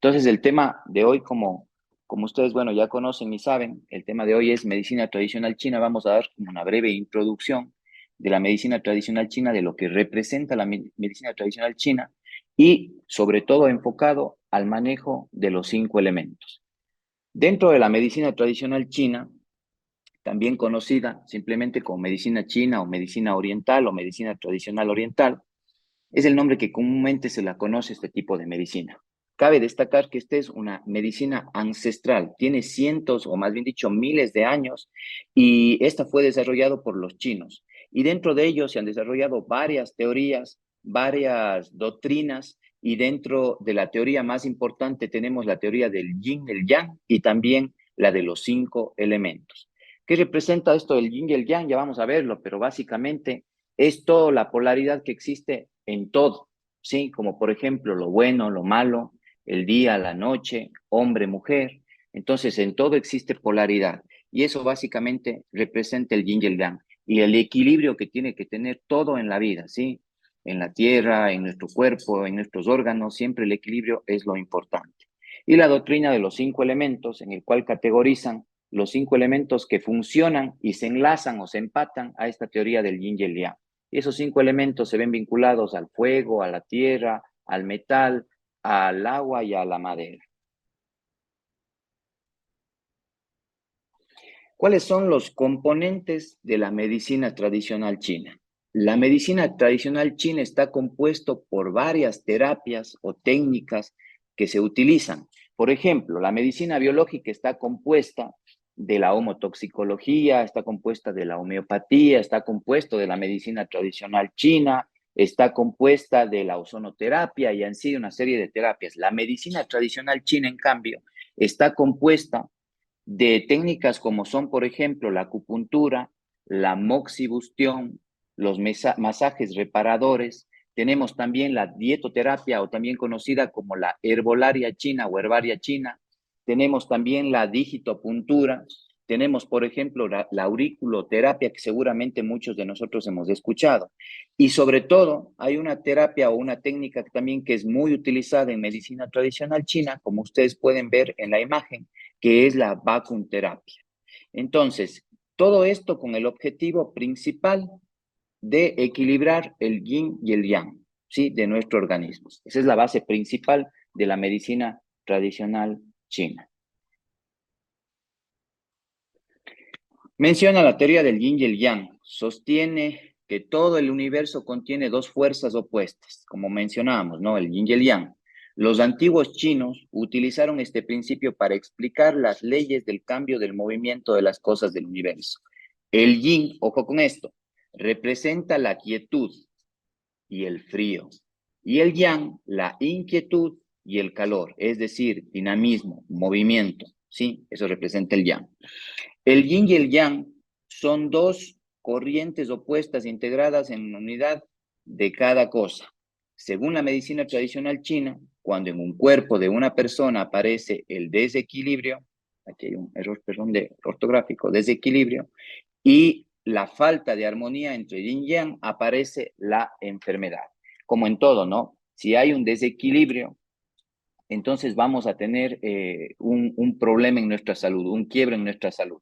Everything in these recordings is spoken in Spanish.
Entonces, el tema de hoy, como ustedes, bueno, ya conocen y saben, el tema de hoy es medicina tradicional china. Vamos a dar una breve introducción de la medicina tradicional china, de lo que representa la medicina tradicional china y, sobre todo, enfocado al manejo de los 5 elementos. Dentro de la medicina tradicional china, también conocida simplemente como medicina china o medicina oriental o medicina tradicional oriental, es el nombre que comúnmente se la conoce a este tipo de medicina. Cabe destacar que esta es una medicina ancestral, tiene cientos o más bien dicho miles de años y esta fue desarrollada por los chinos. Y dentro de ellos se han desarrollado varias teorías, varias doctrinas y dentro de la teoría más importante tenemos la teoría del yin, el yang y también la de los 5 elementos. ¿Qué representa esto del yin y el yang? Ya vamos a verlo, pero básicamente es toda la polaridad que existe en todo, ¿sí? Como por ejemplo lo bueno, lo malo, el día, la noche, hombre, mujer. Entonces, en todo existe polaridad y eso básicamente representa el yin y el yang y el equilibrio que tiene que tener todo en la vida, ¿sí? En la tierra, en nuestro cuerpo, en nuestros órganos, siempre el equilibrio es lo importante. Y la doctrina de los 5 elementos, en el cual categorizan los 5 elementos que funcionan y se enlazan o se empatan a esta teoría del yin y el yang. Esos 5 elementos se ven vinculados al fuego, a la tierra, al metal, al agua y a la madera. ¿Cuáles son los componentes de la medicina tradicional china? La medicina tradicional china está compuesto por varias terapias o técnicas que se utilizan. Por ejemplo, la medicina biológica está compuesta de la homotoxicología, está compuesta de la homeopatía, está compuesto de la medicina tradicional china, está compuesta de la ozonoterapia y han sido una serie de terapias. La medicina tradicional china, en cambio, está compuesta de técnicas como son, por ejemplo, la acupuntura, la moxibustión, los masajes reparadores. Tenemos también la dietoterapia o también conocida como la herbolaria china o herbaria china. Tenemos también la digitopuntura. Tenemos, por ejemplo, la auriculoterapia que seguramente muchos de nosotros hemos escuchado. Y sobre todo, hay una terapia o una técnica también que es muy utilizada en medicina tradicional china, como ustedes pueden ver en la imagen, que es la vacunterapia. Entonces, todo esto con el objetivo principal de equilibrar el yin y el yang, ¿sí? De nuestro organismo. Esa es la base principal de la medicina tradicional china. Menciona la teoría del yin y el yang. Sostiene que todo el universo contiene dos fuerzas opuestas, como mencionábamos, ¿no? El yin y el yang. Los antiguos chinos utilizaron este principio para explicar las leyes del cambio del movimiento de las cosas del universo. El yin, ojo con esto, representa la quietud y el frío. Y el yang, la inquietud y el calor, es decir, dinamismo, movimiento, ¿sí? Eso representa el yang. El yin y el yang son dos corrientes opuestas integradas en una unidad de cada cosa. Según la medicina tradicional china, cuando en un cuerpo de una persona aparece el desequilibrio, aquí hay un error, perdón, de ortográfico, desequilibrio, y la falta de armonía entre yin y yang, aparece la enfermedad. Como en todo, ¿no? Si hay un desequilibrio, entonces vamos a tener un problema en nuestra salud, un quiebre en nuestra salud.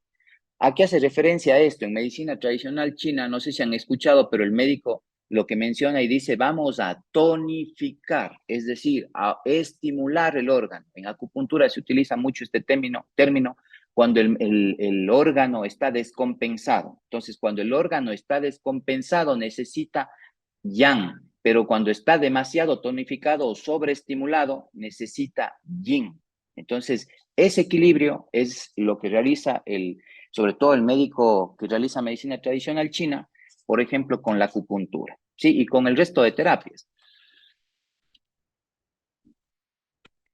¿A qué hace referencia esto? En medicina tradicional china, no sé si han escuchado, pero el médico lo que menciona y dice, vamos a tonificar, es decir, a estimular el órgano. En acupuntura se utiliza mucho este término cuando el órgano está descompensado. Entonces, cuando el órgano está descompensado, necesita yang, pero cuando está demasiado tonificado o sobreestimulado, necesita yin. Entonces, ese equilibrio es lo que realiza sobre todo el médico que realiza medicina tradicional china, por ejemplo, con la acupuntura, ¿sí? Y con el resto de terapias.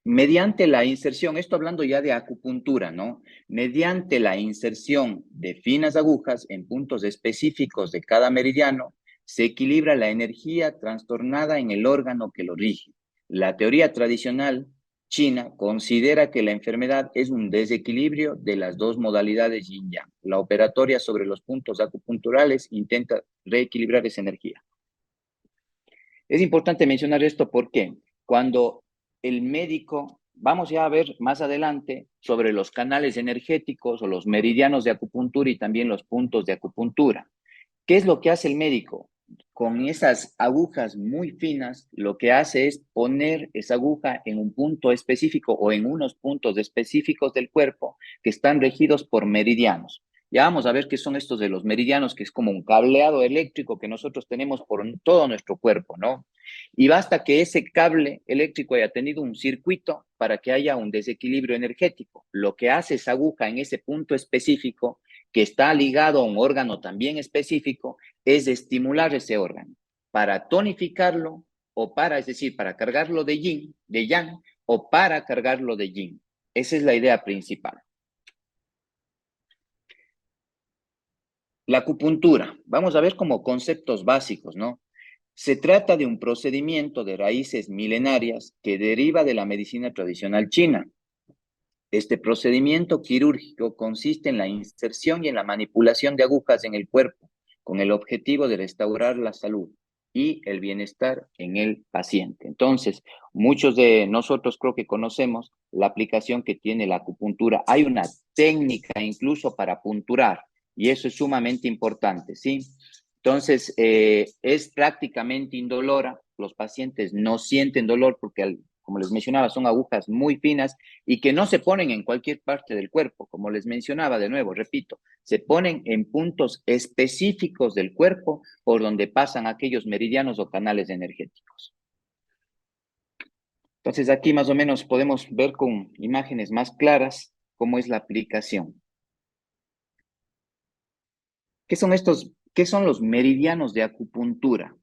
Mediante la inserción, esto hablando ya de acupuntura, ¿no? Mediante la inserción de finas agujas en puntos específicos de cada meridiano, se equilibra la energía trastornada en el órgano que lo rige. La teoría tradicional china considera que la enfermedad es un desequilibrio de las dos modalidades yin-yang. La operatoria sobre los puntos acupunturales intenta reequilibrar esa energía. Es importante mencionar esto porque cuando el médico vamos ya a ver más adelante sobre los canales energéticos o los meridianos de acupuntura y también los puntos de acupuntura. ¿Qué es lo que hace el médico? Con esas agujas muy finas, lo que hace es poner esa aguja en un punto específico o en unos puntos específicos del cuerpo que están regidos por meridianos. Ya vamos a ver qué son estos de los meridianos, que es como un cableado eléctrico que nosotros tenemos por todo nuestro cuerpo, ¿no? Y basta que ese cable eléctrico haya tenido un circuito para que haya un desequilibrio energético. Lo que hace esa aguja en ese punto específico, que está ligado a un órgano también específico, es estimular ese órgano para tonificarlo o para, es decir, para cargarlo de yin, de yang, o para cargarlo de yin. Esa es la idea principal. La acupuntura, vamos a ver como conceptos básicos, ¿no? Se trata de un procedimiento de raíces milenarias que deriva de la medicina tradicional china. Este procedimiento quirúrgico consiste en la inserción y en la manipulación de agujas en el cuerpo, con el objetivo de restaurar la salud y el bienestar en el paciente. Entonces, muchos de nosotros creo que conocemos la aplicación que tiene la acupuntura. Hay una técnica incluso para punturar y eso es sumamente importante, ¿sí? Entonces, es prácticamente indolora. Los pacientes no sienten dolor porque, como les mencionaba, son agujas muy finas y que no se ponen en cualquier parte del cuerpo. Como les mencionaba de nuevo, repito, se ponen en puntos específicos del cuerpo por donde pasan aquellos meridianos o canales energéticos. Entonces, aquí más o menos podemos ver con imágenes más claras cómo es la aplicación. ¿Qué son estos? ¿Qué son los meridianos de acupuntura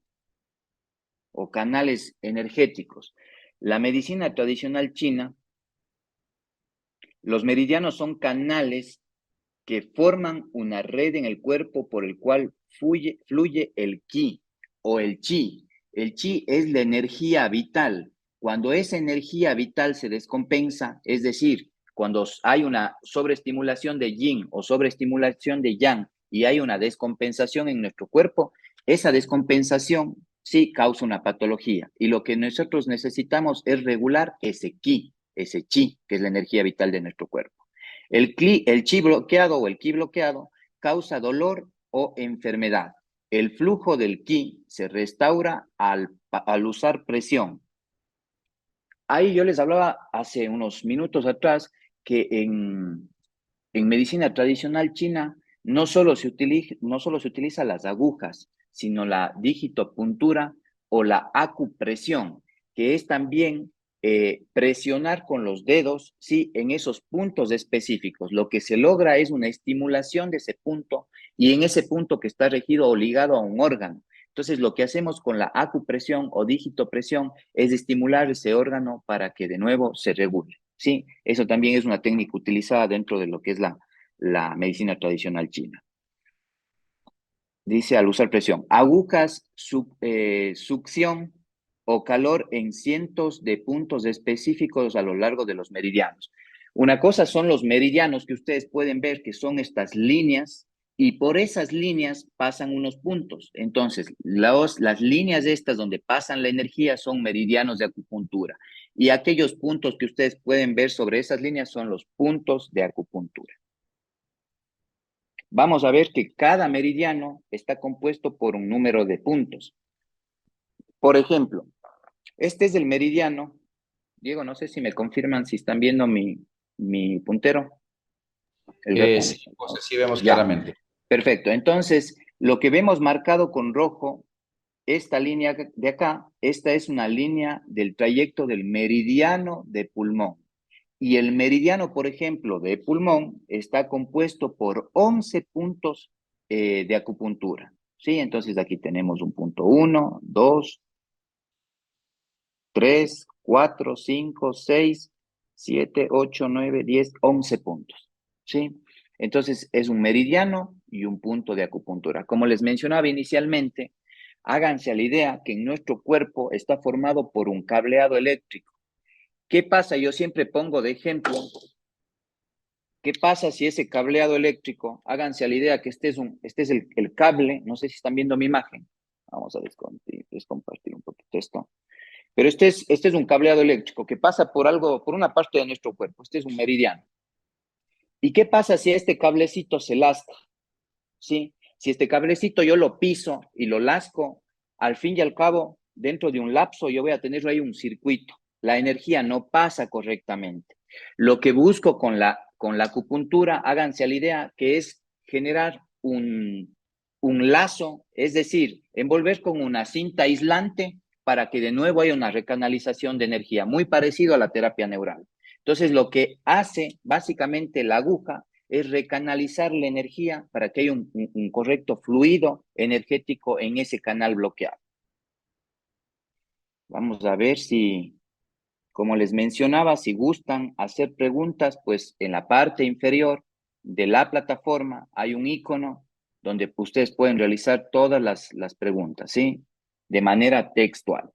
o canales energéticos? La medicina tradicional china, los meridianos son canales que forman una red en el cuerpo por el cual fluye el ki o el chi. El chi es la energía vital. Cuando esa energía vital se descompensa, es decir, cuando hay una sobreestimulación de yin o sobreestimulación de yang y hay una descompensación en nuestro cuerpo, esa descompensación sí causa una patología. Y lo que nosotros necesitamos es regular ese ki, ese chi, que es la energía vital de nuestro cuerpo. El chi bloqueado o el ki bloqueado causa dolor o enfermedad. El flujo del ki se restaura al usar presión. Ahí yo les hablaba hace unos minutos atrás que en medicina tradicional china no solo se utiliza las agujas, sino la digitopuntura o la acupresión, que es también presionar con los dedos, sí, en esos puntos específicos. Lo que se logra es una estimulación de ese punto y en ese punto que está regido o ligado a un órgano. Entonces, lo que hacemos con la acupresión o digitopresión es estimular ese órgano para que de nuevo se regule. Sí, eso también es una técnica utilizada dentro de lo que es la medicina tradicional china. Dice al usar presión, agujas, succión o calor en cientos de puntos específicos a lo largo de los meridianos. Una cosa son los meridianos que ustedes pueden ver que son estas líneas y por esas líneas pasan unos puntos. Entonces, las líneas estas donde pasan la energía son meridianos de acupuntura y aquellos puntos que ustedes pueden ver sobre esas líneas son los puntos de acupuntura. Vamos a ver que cada meridiano está compuesto por un número de puntos. Por ejemplo, este es el meridiano. Diego, no sé si me confirman si están viendo mi puntero. Sí, José, sí vemos Ya, claramente. perfecto. Entonces, lo que vemos marcado con rojo, esta línea de acá, esta es una línea del trayecto del meridiano de pulmón. Y el meridiano, por ejemplo, de pulmón está compuesto por 11 puntos de acupuntura. ¿Sí? Entonces aquí tenemos un punto 1, 2, 3, 4, 5, 6, 7, 8, 9, 10, 11 puntos. ¿Sí? Entonces es un meridiano y un punto de acupuntura. Como les mencionaba inicialmente, háganse a la idea que en nuestro cuerpo está formado por un cableado eléctrico. ¿Qué pasa? Yo siempre pongo de ejemplo. ¿Qué pasa si ese cableado eléctrico, háganse a la idea que este es el cable, no sé si están viendo mi imagen, vamos a descompartir un poquito esto. Pero este es un cableado eléctrico que pasa por algo, por una parte de nuestro cuerpo. Este es un meridiano. ¿Y qué pasa si este cablecito se lasca? ¿Sí? Si este cablecito yo lo piso y lo lasco, al fin y al cabo, dentro de un lapso, yo voy a tener ahí un circuito. La energía no pasa correctamente. Lo que busco con la acupuntura, háganse a la idea, que es generar un lazo, es decir, envolver con una cinta aislante para que de nuevo haya una recanalización de energía, muy parecido a la terapia neural. Entonces, lo que hace básicamente la aguja es recanalizar la energía para que haya un correcto fluido energético en ese canal bloqueado. Vamos a ver si, como les mencionaba, si gustan hacer preguntas, pues en la parte inferior de la plataforma hay un icono donde ustedes pueden realizar todas las preguntas, ¿sí? De manera textual.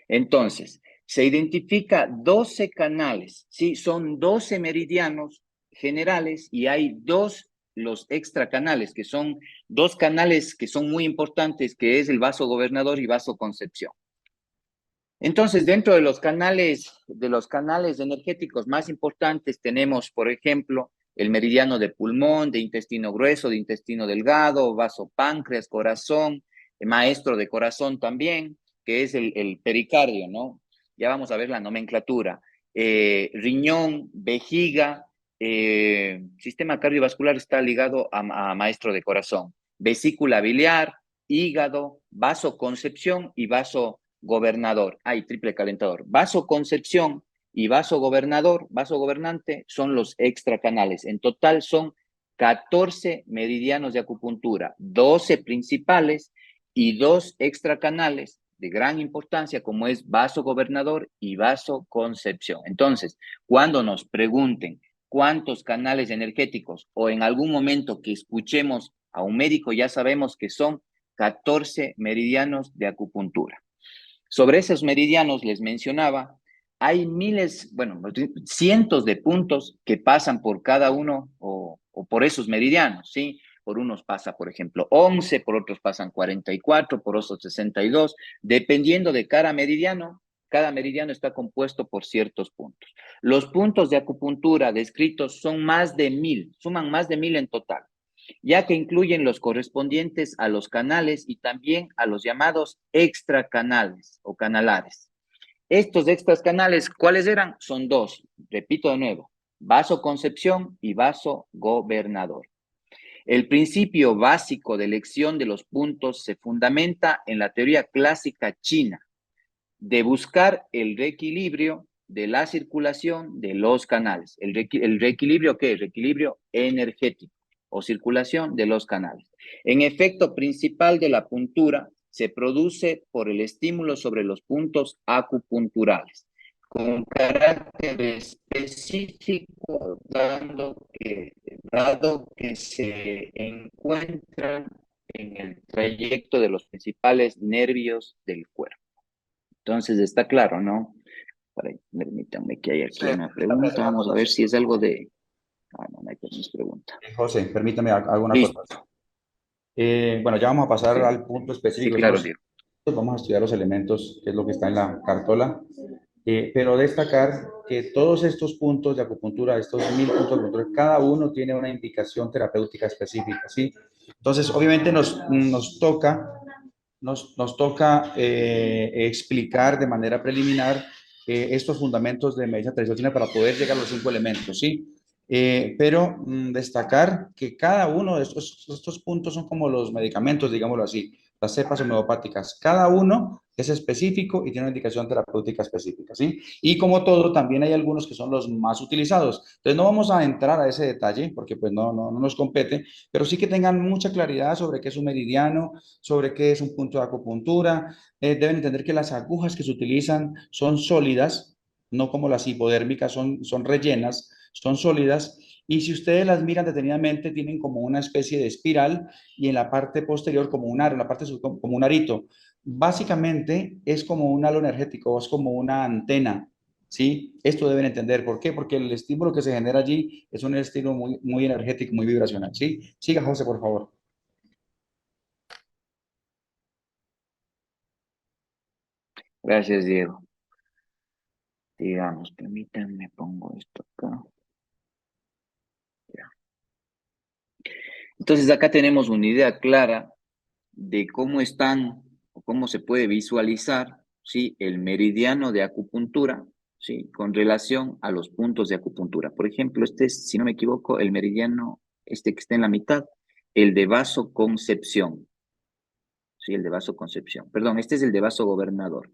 Entonces, se identifica 12 canales, ¿sí? Son 12 meridianos generales y hay los extra canales, que son dos canales que son muy importantes, que es el vaso gobernador y vaso Concepción. Entonces, dentro de los canales energéticos más importantes tenemos, por ejemplo, el meridiano de pulmón, de intestino grueso, de intestino delgado, vaso páncreas, corazón, maestro de corazón también, que es el pericardio, ¿no? Ya vamos a ver la nomenclatura. Riñón, vejiga, sistema cardiovascular está ligado a maestro de corazón. Vesícula biliar, hígado, vaso concepción y vaso gobernador. Hay triple calentador. Vaso concepción y vaso gobernador, vaso gobernante, son los extra canales. En total son 14 meridianos de acupuntura, 12 principales y 2 extra canales de gran importancia, como es vaso gobernador y vaso concepción. Entonces, cuando nos pregunten cuántos canales energéticos o en algún momento que escuchemos a un médico, ya sabemos que son 14 meridianos de acupuntura. Sobre esos meridianos les mencionaba, hay miles, bueno, cientos de puntos que pasan por cada uno o por esos meridianos, ¿sí? Por unos pasa, por ejemplo, 11, por otros pasan 44, por otros 62, dependiendo de cada meridiano está compuesto por ciertos puntos. Los puntos de acupuntura descritos son más de 1000, suman más de 1000 en total, ya que incluyen los correspondientes a los canales y también a los llamados extracanales o canalares. Estos extras canales, ¿cuáles eran? Son dos, repito de nuevo, vaso concepción y vaso gobernador. El principio básico de elección de los puntos se fundamenta en la teoría clásica china de buscar el reequilibrio de la circulación de los canales. ¿El reequilibrio qué? El reequilibrio energético o circulación de los canales. En efecto principal de la puntura se produce por el estímulo sobre los puntos acupunturales, con carácter específico, dado que se encuentran en el trayecto de los principales nervios del cuerpo. Entonces está claro, ¿no? Permítanme que hay aquí José, una permítame pregunta. hacer una Vamos a ver si acotación. es algo de... Ah, no, no hay permiso, pregunta. José, permítame alguna cosa. Listo. Bueno, ya vamos a pasar Sí, al punto sí, específico. claro, Diego. Vamos a estudiar los elementos, que es lo que está en la cartola. Pero destacar que todos estos puntos de acupuntura, estos 1000 puntos de acupuntura, cada uno tiene una indicación terapéutica específica, ¿sí? Entonces, obviamente nos toca explicar de manera preliminar estos fundamentos de medicina tradicional para poder llegar a los 5 elementos, ¿sí? Pero destacar que cada uno de estos puntos son como los medicamentos, digámoslo así, las cepas homeopáticas. Cada uno es específico y tiene una indicación terapéutica específica, ¿sí? Y como todo, también hay algunos que son los más utilizados. Entonces, no vamos a entrar a ese detalle porque pues no nos compete, pero sí que tengan mucha claridad sobre qué es un meridiano, sobre qué es un punto de acupuntura. Deben entender que las agujas que se utilizan son sólidas, no como las hipodérmicas, son rellenas, son sólidas. Y si ustedes las miran detenidamente, tienen como una especie de espiral y en la parte posterior como un aro, en la parte como un arito. Básicamente es como un halo energético, es como una antena, ¿sí? Esto deben entender. ¿Por qué? Porque el estímulo que se genera allí es un estímulo muy energético, muy vibracional, ¿sí? Siga, José, por favor. Gracias, Diego. digamos, permítanme, pongo esto acá. Ya. Entonces acá tenemos una idea clara de cómo están o cómo se puede visualizar, ¿sí? El meridiano de acupuntura, ¿sí? Con relación a los puntos de acupuntura. Por ejemplo, este es, si no me equivoco, el meridiano, este que está en la mitad, el de Vaso-Concepción, ¿sí? El de Vaso-Concepción. Perdón, este es el de Vaso-Gobernador.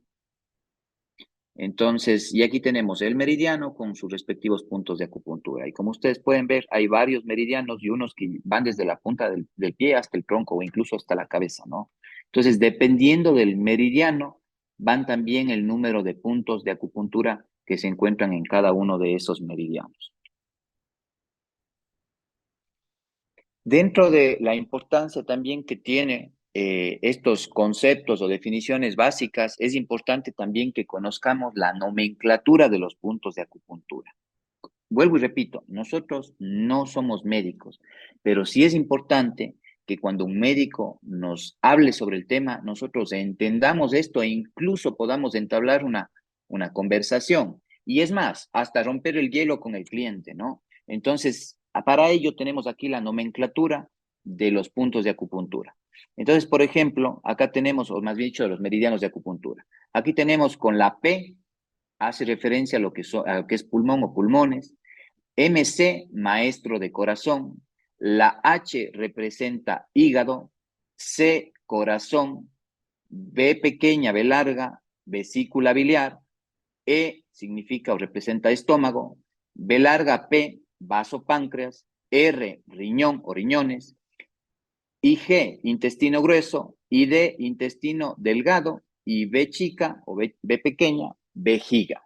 Entonces, y aquí tenemos el meridiano con sus respectivos puntos de acupuntura. Y como ustedes pueden ver, hay varios meridianos y unos que van desde la punta del pie hasta el tronco o incluso hasta la cabeza, ¿no? Entonces, dependiendo del meridiano, van también el número de puntos de acupuntura que se encuentran en cada uno de esos meridianos. Dentro de la importancia también que tiene estos conceptos o definiciones básicas, es importante también que conozcamos la nomenclatura de los puntos de acupuntura. Vuelvo y repito, nosotros no somos médicos, pero sí es importante que cuando un médico nos hable sobre el tema, nosotros entendamos esto e incluso podamos entablar una conversación. Y es más, hasta romper el hielo con el cliente, ¿no? Entonces, para ello tenemos aquí la nomenclatura de los puntos de acupuntura. Entonces, por ejemplo, acá tenemos, o más bien dicho, de los meridianos de acupuntura. Aquí tenemos con la P, hace referencia a lo que es pulmón o pulmones. MC, maestro de corazón. La H representa hígado. C, corazón. B pequeña, B larga, vesícula biliar. E significa o representa estómago. B larga, P, vaso páncreas. R, riñón o riñones. Y G, intestino grueso. Y D, intestino delgado. Y B chica o B pequeña, vejiga.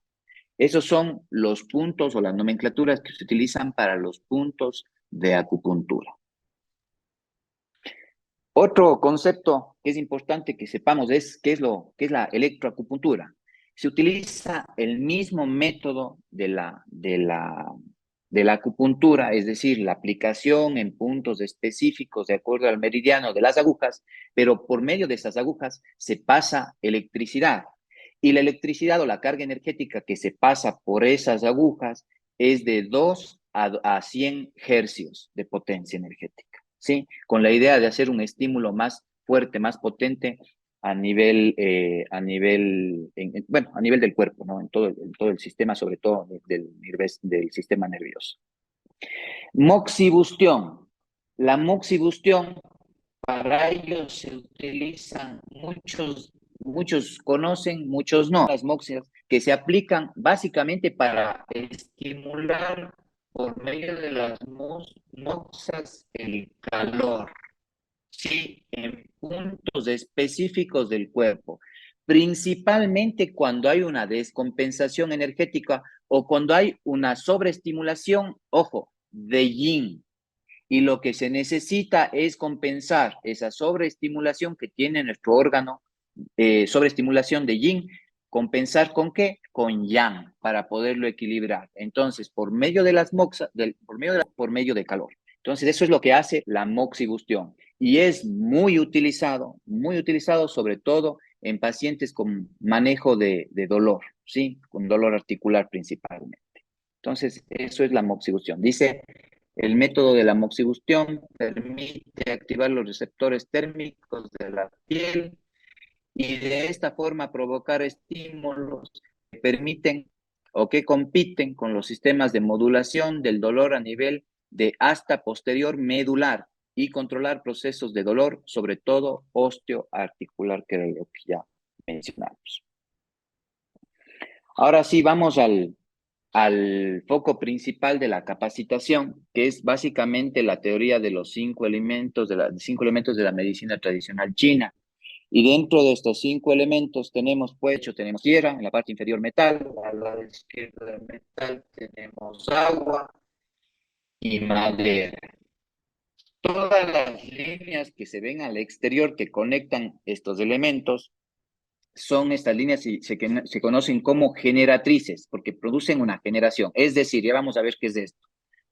Esos son los puntos o las nomenclaturas que se utilizan para los puntos de acupuntura. Otro concepto que es importante que sepamos es qué es la electroacupuntura. Se utiliza el mismo método de la acupuntura, es decir, la aplicación en puntos específicos de acuerdo al meridiano de las agujas, pero por medio de esas agujas se pasa electricidad. Y la electricidad o la carga energética que se pasa por esas agujas es de 2 a 100 hercios de potencia energética. ¿Sí? Con la idea de hacer un estímulo más fuerte, más potente bueno, a nivel del cuerpo, ¿no? En todo el sistema, sobre todo del sistema nervioso. Moxibustión. La moxibustión, para ello se utilizan muchos conocen, muchos no. Las moxias que se aplican básicamente para estimular por medio de las moxas el calor, sí, en puntos específicos del cuerpo, principalmente cuando hay una descompensación energética o cuando hay una sobreestimulación, ojo, de yin. Y lo que se necesita es compensar esa sobreestimulación que tiene nuestro órgano, sobreestimulación de yin, compensar con qué? Con yang, para poderlo equilibrar. Entonces, por medio de las moxas, por medio de calor. Entonces, eso es lo que hace la moxibustión. Y es muy utilizado sobre todo en pacientes con manejo de dolor, ¿sí? Con dolor articular principalmente. Entonces, eso es la moxibustión. Dice el método de la moxibustión permite activar los receptores térmicos de la piel y de esta forma provocar estímulos que permiten o que compiten con los sistemas de modulación del dolor a nivel de hasta posterior medular y controlar procesos de dolor, sobre todo osteoarticular, que era lo que ya mencionamos. Ahora sí, vamos al foco principal de la capacitación, que es básicamente la teoría de los 5 elementos de la medicina tradicional china. Y dentro de estos 5 elementos tenemos, pues, tenemos tierra, en la parte inferior metal, a la izquierda del metal tenemos agua y madera. Todas las líneas que se ven al exterior que conectan estos elementos son estas líneas y se conocen como generatrices, porque producen una generación. Es decir, ya vamos a ver qué es esto.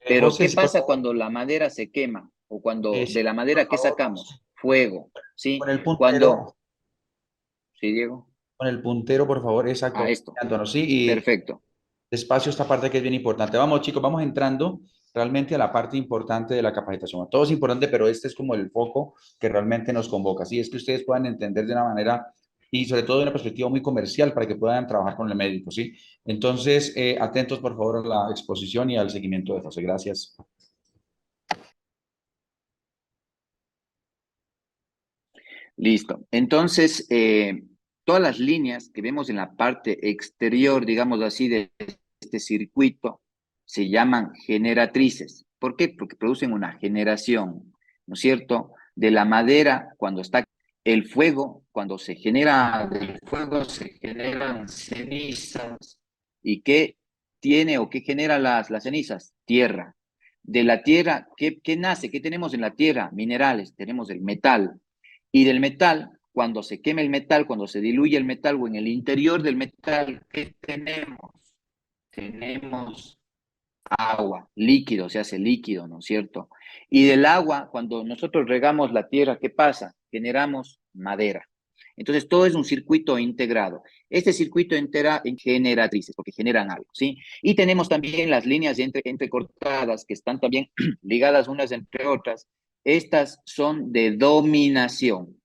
Pero, José, ¿qué sí, por pasa favor, cuando la madera se quema? O cuando de sí, la por madera, ¿qué favor, sacamos? Fuego, ¿sí? con el Cuando, puntero, ¿sí, Diego? con el puntero, por favor, exacto, Ah, esto. guiándonos, sí, Perfecto. despacio esta parte que es bien importante. Vamos, chicos, vamos entrando realmente a la parte importante de la capacitación. Todo es importante, pero este es como el foco que realmente nos convoca. Así es que ustedes puedan entender de una manera y sobre todo de una perspectiva muy comercial para que puedan trabajar con el médico, ¿sí? Entonces, atentos por favor a la exposición y al seguimiento de fase. Gracias. Listo. Entonces, todas las líneas que vemos en la parte exterior, digamos así, de este circuito, se llaman generatrices. ¿Por qué? Porque producen una generación, ¿no es cierto? De la madera, cuando está el fuego, cuando se genera del fuego, se generan cenizas. ¿Y qué tiene o qué genera las cenizas? Tierra. De la tierra, ¿qué nace? ¿Qué tenemos en la tierra? Minerales, tenemos el metal. Y del metal, cuando se quema el metal, cuando se diluye el metal o en el interior del metal, ¿qué tenemos? Tenemos agua, líquido, se hace líquido, ¿no es cierto? Y del agua, cuando nosotros regamos la tierra, ¿qué pasa? Generamos madera. Entonces, todo es un circuito integrado. Este circuito entera en generatrices, porque generan algo, ¿sí? Y tenemos también las líneas entrecortadas, que están también ligadas unas entre otras. Estas son de dominación.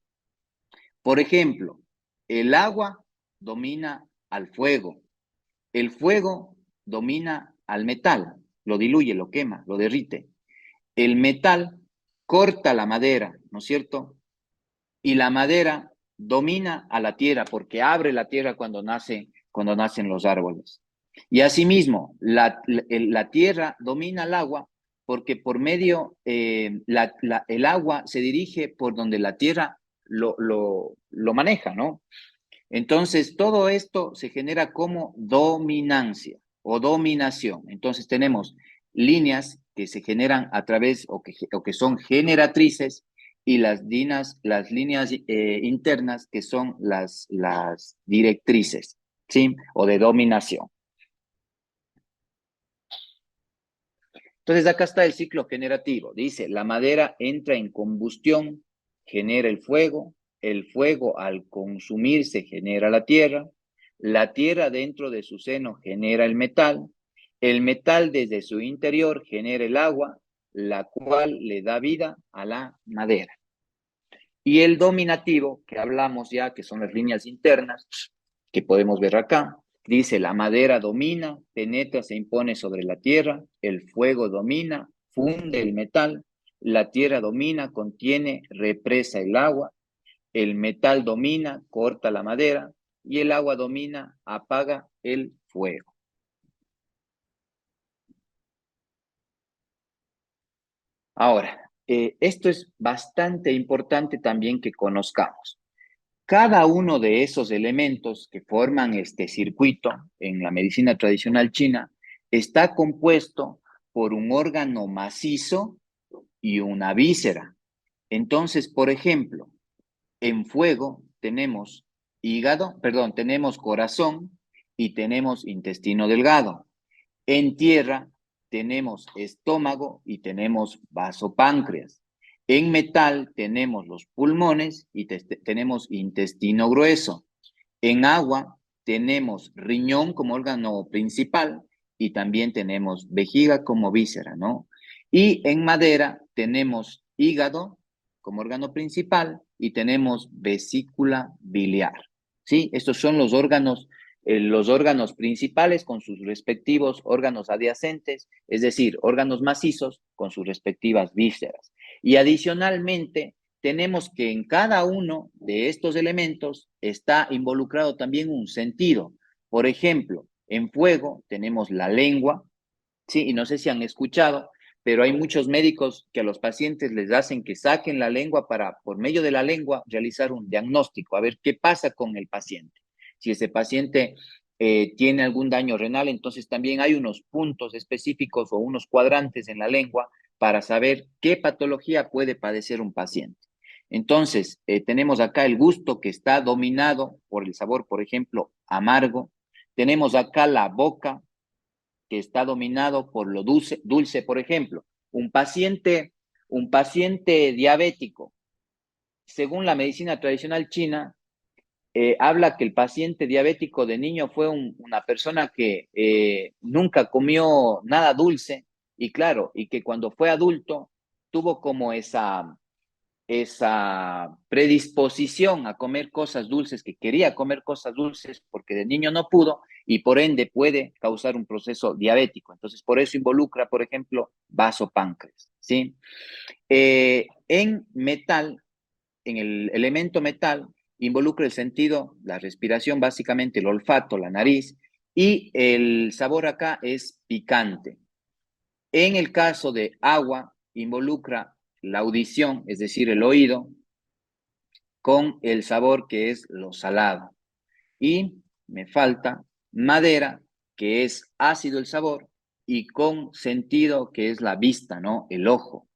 Por ejemplo, el agua domina al fuego, el fuego domina al metal, lo diluye, lo quema, lo derrite. El metal corta la madera, ¿no es cierto? Y la madera domina a la tierra porque abre la tierra cuando nacen los árboles. Y asimismo, la tierra domina al agua porque por medio, el agua se dirige por donde la tierra lo maneja, ¿no? Entonces, todo esto se genera como dominancia o dominación. Entonces, tenemos líneas que se generan a través o que son generatrices y las líneas internas que son las directrices, ¿sí? O de dominación. Entonces, acá está el ciclo generativo. Dice, la madera entra en combustión, genera el fuego al consumirse genera la tierra dentro de su seno genera el metal desde su interior genera el agua, la cual le da vida a la madera. Y el dominativo, que hablamos ya, que son las líneas internas, que podemos ver acá, dice, la madera domina, penetra, se impone sobre la tierra, el fuego domina, funde el metal, la tierra domina, contiene, represa el agua, el metal domina, corta la madera, y el agua domina, apaga el fuego. Ahora, esto es bastante importante también que conozcamos. Cada uno de esos elementos que forman este circuito en la medicina tradicional china está compuesto por un órgano macizo y una víscera. Entonces, por ejemplo, en fuego tenemos tenemos corazón y tenemos intestino delgado. En tierra tenemos estómago y tenemos vasopáncreas. En metal tenemos los pulmones y tenemos intestino grueso. En agua tenemos riñón como órgano principal y también tenemos vejiga como víscera, ¿no? Y en madera tenemos hígado como órgano principal y tenemos vesícula biliar, ¿sí? Estos son los órganos principales con sus respectivos órganos adyacentes, es decir, órganos macizos con sus respectivas vísceras. Y adicionalmente, tenemos que en cada uno de estos elementos está involucrado también un sentido. Por ejemplo, en fuego tenemos la lengua, ¿sí? Y no sé si han escuchado, pero hay muchos médicos que a los pacientes les hacen que saquen la lengua para, por medio de la lengua, realizar un diagnóstico, a ver qué pasa con el paciente. Si ese paciente tiene algún daño renal, entonces también hay unos puntos específicos o unos cuadrantes en la lengua para saber qué patología puede padecer un paciente. Entonces, tenemos acá el gusto que está dominado por el sabor, por ejemplo, amargo. Tenemos acá la boca, que está dominado por lo dulce. Por ejemplo, un paciente diabético, según la medicina tradicional china, habla que el paciente diabético de niño fue una persona que nunca comió nada dulce y claro, y que cuando fue adulto tuvo como esa predisposición a comer cosas dulces, que quería comer cosas dulces porque de niño no pudo y por ende puede causar un proceso diabético. Entonces, por eso involucra, por ejemplo, vasopáncreas, ¿sí? En metal, en el elemento metal, involucra el sentido, la respiración, básicamente el olfato, la nariz, y el sabor acá es picante. En el caso de agua, involucra la audición, es decir, el oído, con el sabor que es lo salado. Y me falta madera, que es ácido el sabor, y con sentido, que es la vista, ¿no? El ojo.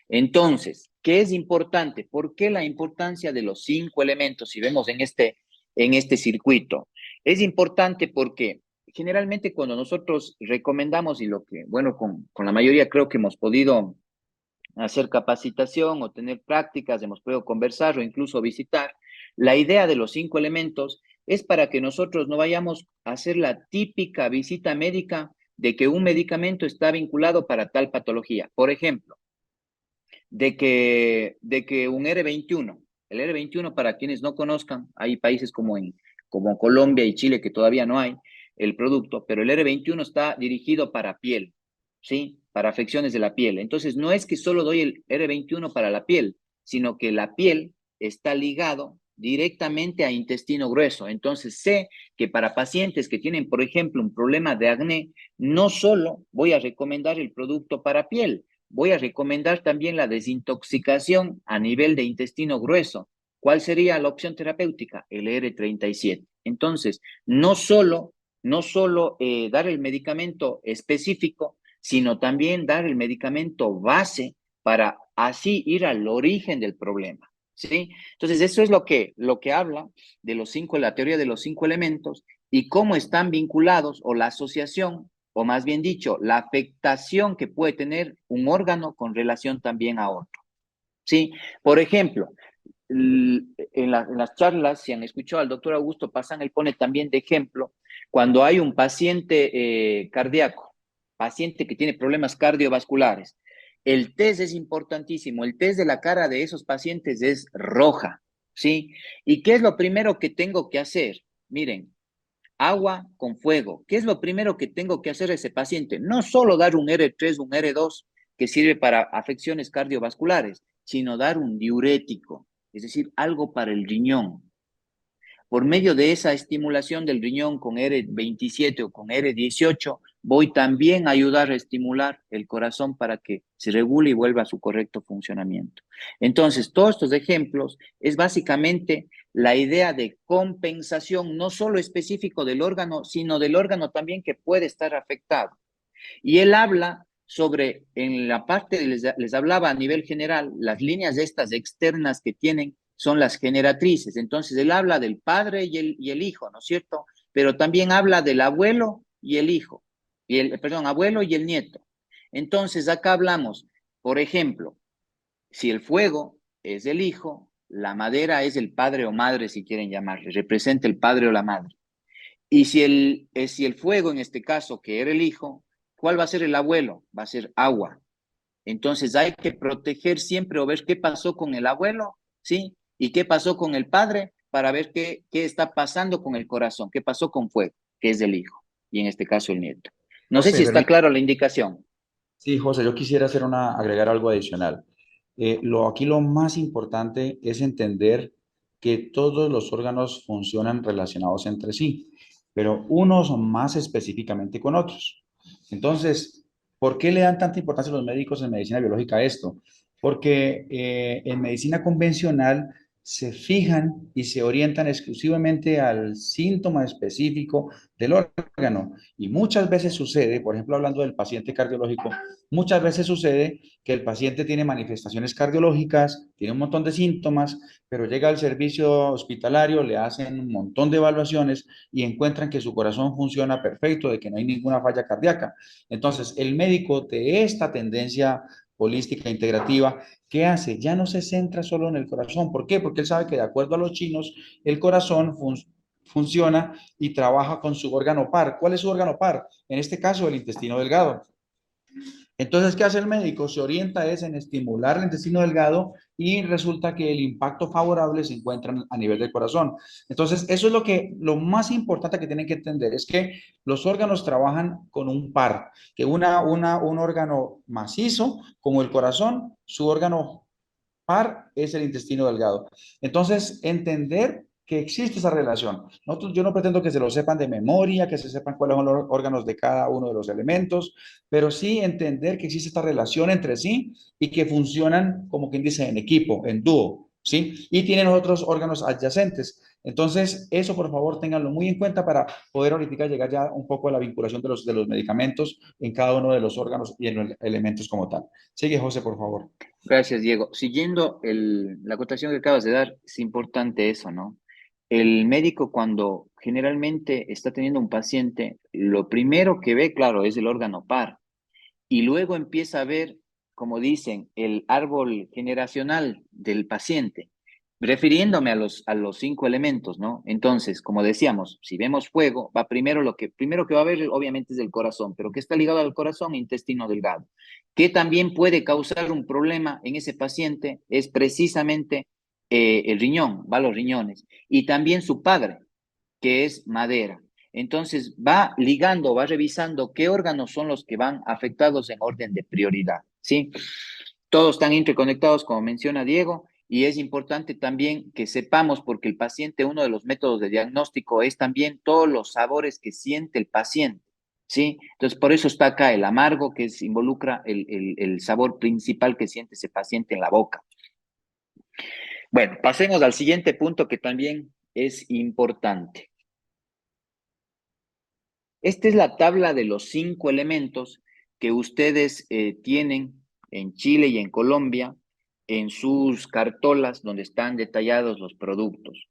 Entonces, ¿qué es importante? ¿Por qué la importancia de los 5 elementos, si vemos en este circuito? Es importante porque generalmente cuando nosotros recomendamos y lo que, bueno, con la mayoría creo que hemos podido hacer capacitación o tener prácticas, hemos podido conversar o incluso visitar, la idea de los 5 elementos es para que nosotros no vayamos a hacer la típica visita médica de que un medicamento está vinculado para tal patología. Por ejemplo, de que un R21, el R21 para quienes no conozcan, hay países como Colombia y Chile que todavía no hay el producto, pero el R21 está dirigido para piel, ¿sí? Para afecciones de la piel. Entonces, no es que solo doy el R21 para la piel, sino que la piel está ligado directamente a intestino grueso. Entonces, sé que para pacientes que tienen, por ejemplo, un problema de acné, no solo voy a recomendar el producto para piel, voy a recomendar también la desintoxicación a nivel de intestino grueso. ¿Cuál sería la opción terapéutica? El R37. Entonces, no solo dar el medicamento específico, sino también dar el medicamento base para así ir al origen del problema. ¿Sí? Entonces, eso es lo que habla de la teoría de los 5 elementos y cómo están vinculados o la asociación o más bien dicho, la afectación que puede tener un órgano con relación también a otro. ¿Sí? Por ejemplo, en las charlas, si han escuchado al doctor Augusto Pazán, él pone también de ejemplo cuando hay un paciente cardíaco, paciente que tiene problemas cardiovasculares. El test es importantísimo, el test de la cara de esos pacientes es roja, ¿sí? ¿Y qué es lo primero que tengo que hacer? Miren, agua con fuego. ¿Qué es lo primero que tengo que hacer a ese paciente? No solo dar un R3, un R2 que sirve para afecciones cardiovasculares, sino dar un diurético, es decir, algo para el riñón. Por medio de esa estimulación del riñón con R27 o con R18, voy también a ayudar a estimular el corazón para que se regule y vuelva a su correcto funcionamiento. Entonces, todos estos ejemplos es básicamente la idea de compensación, no solo específico del órgano, sino del órgano también que puede estar afectado. Y él habla sobre, en la parte, les hablaba a nivel general, las líneas estas externas que tienen son las generatrices. Entonces, él habla del padre y el hijo, ¿no es cierto? Pero también habla del abuelo y el hijo, abuelo y el nieto. Entonces, acá hablamos, por ejemplo, si el fuego es del hijo, la madera es el padre o madre, si quieren llamarle, representa el padre o la madre. Y si el fuego, en este caso, que era el hijo, ¿cuál va a ser el abuelo? Va a ser agua. Entonces hay que proteger siempre o ver qué pasó con el abuelo, ¿sí? Y qué pasó con el padre para ver qué está pasando con el corazón, qué pasó con fuego, que es del hijo, y en este caso el nieto. No sé José, si está claro la indicación. sí, José, yo quisiera agregar algo adicional. Aquí lo más importante es entender que todos los órganos funcionan relacionados entre sí, pero unos más específicamente con otros. Entonces, ¿por qué le dan tanta importancia los médicos en medicina biológica a esto? Porque en medicina convencional se fijan y se orientan exclusivamente al síntoma específico del órgano. Y muchas veces sucede, por ejemplo, hablando del paciente cardiológico, muchas veces sucede que el paciente tiene manifestaciones cardiológicas, tiene un montón de síntomas, pero llega al servicio hospitalario, le hacen un montón de evaluaciones y encuentran que su corazón funciona perfecto, de que no hay ninguna falla cardíaca. Entonces, el médico de esta tendencia holística, integrativa, ¿qué hace? Ya no se centra solo en el corazón. ¿Por qué? Porque él sabe que de acuerdo a los chinos, el corazón funciona y trabaja con su órgano par. ¿Cuál es su órgano par? En este caso, el intestino delgado. Entonces, ¿qué hace el médico? Se orienta es en estimular el intestino delgado y resulta que el impacto favorable se encuentra a nivel del corazón. Entonces, eso es lo más importante que tienen que entender, es que los órganos trabajan con un par, que un órgano macizo como el corazón, su órgano par es el intestino delgado. Entonces, entender que existe esa relación. Yo no pretendo que se lo sepan de memoria, que se sepan cuáles son los órganos de cada uno de los elementos, pero sí entender que existe esta relación entre sí y que funcionan, como quien dice, en equipo, en dúo, ¿sí? Y tienen otros órganos adyacentes. Entonces, eso por favor ténganlo muy en cuenta para poder ahorita llegar ya un poco a la vinculación de los medicamentos en cada uno de los órganos y en los elementos como tal. Sigue, José, por favor. Gracias, Diego. Siguiendo la acotación que acabas de dar, es importante eso, ¿no? El médico cuando generalmente está teniendo un paciente, lo primero que ve, claro, es el órgano par y luego empieza a ver, como dicen, el árbol generacional del paciente, refiriéndome a los cinco elementos, ¿no? Entonces, como decíamos, si vemos fuego, va primero primero que va a ver, obviamente, es el corazón, pero ¿qué está ligado al corazón? Intestino delgado. ¿Qué también puede causar un problema en ese paciente? Es precisamente el riñón, va a los riñones, y también su padre, que es madera. Entonces va ligando, va revisando qué órganos son los que van afectados en orden de prioridad, ¿sí? Todos están interconectados, como menciona Diego, y es importante también que sepamos, porque el paciente, uno de los métodos de diagnóstico es también todos los sabores que siente el paciente, ¿sí? Entonces, por eso está acá el amargo, que involucra el sabor principal que siente ese paciente en la boca. Bueno, pasemos al siguiente punto que también es importante. Esta es la tabla de los 5 elementos que ustedes tienen en Chile y en Colombia en sus cartolas donde están detallados los productos.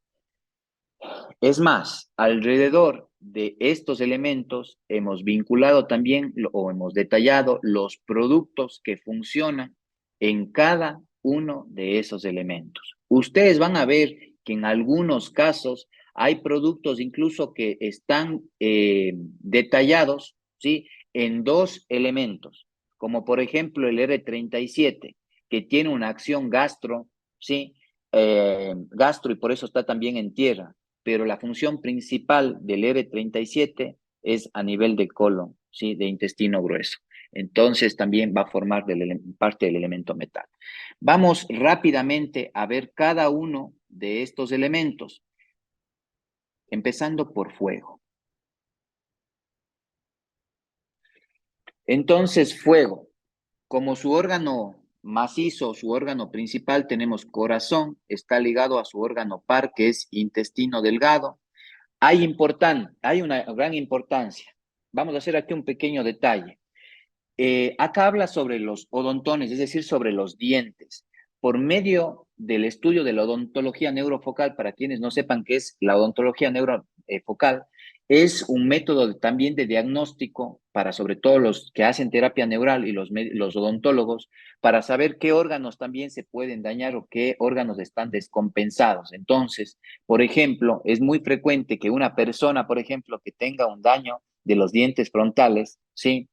Es más, alrededor de estos elementos hemos vinculado también o hemos detallado los productos que funcionan en cada uno de esos elementos. Ustedes van a ver que en algunos casos hay productos incluso que están detallados, ¿sí? En dos elementos, como por ejemplo el R37, que tiene una acción gastro, ¿sí? Gastro y por eso está también en tierra, pero la función principal del R37 es a nivel de colon, ¿sí? De intestino grueso. Entonces también va a formar parte del elemento metal. Vamos rápidamente a ver cada uno de estos elementos, empezando por fuego. Entonces, fuego, como su órgano macizo, su órgano principal, tenemos corazón, está ligado a su órgano par, que es intestino delgado. Hay una gran importancia. Vamos a hacer aquí un pequeño detalle. Acá habla sobre los odontones, es decir, sobre los dientes. Por medio del estudio de la odontología neurofocal, para quienes no sepan qué es la odontología neurofocal, es un método también de diagnóstico para sobre todo los que hacen terapia neural y los odontólogos, para saber qué órganos también se pueden dañar o qué órganos están descompensados. Entonces, por ejemplo, es muy frecuente que una persona, por ejemplo, que tenga un daño de los dientes frontales, ¿sí?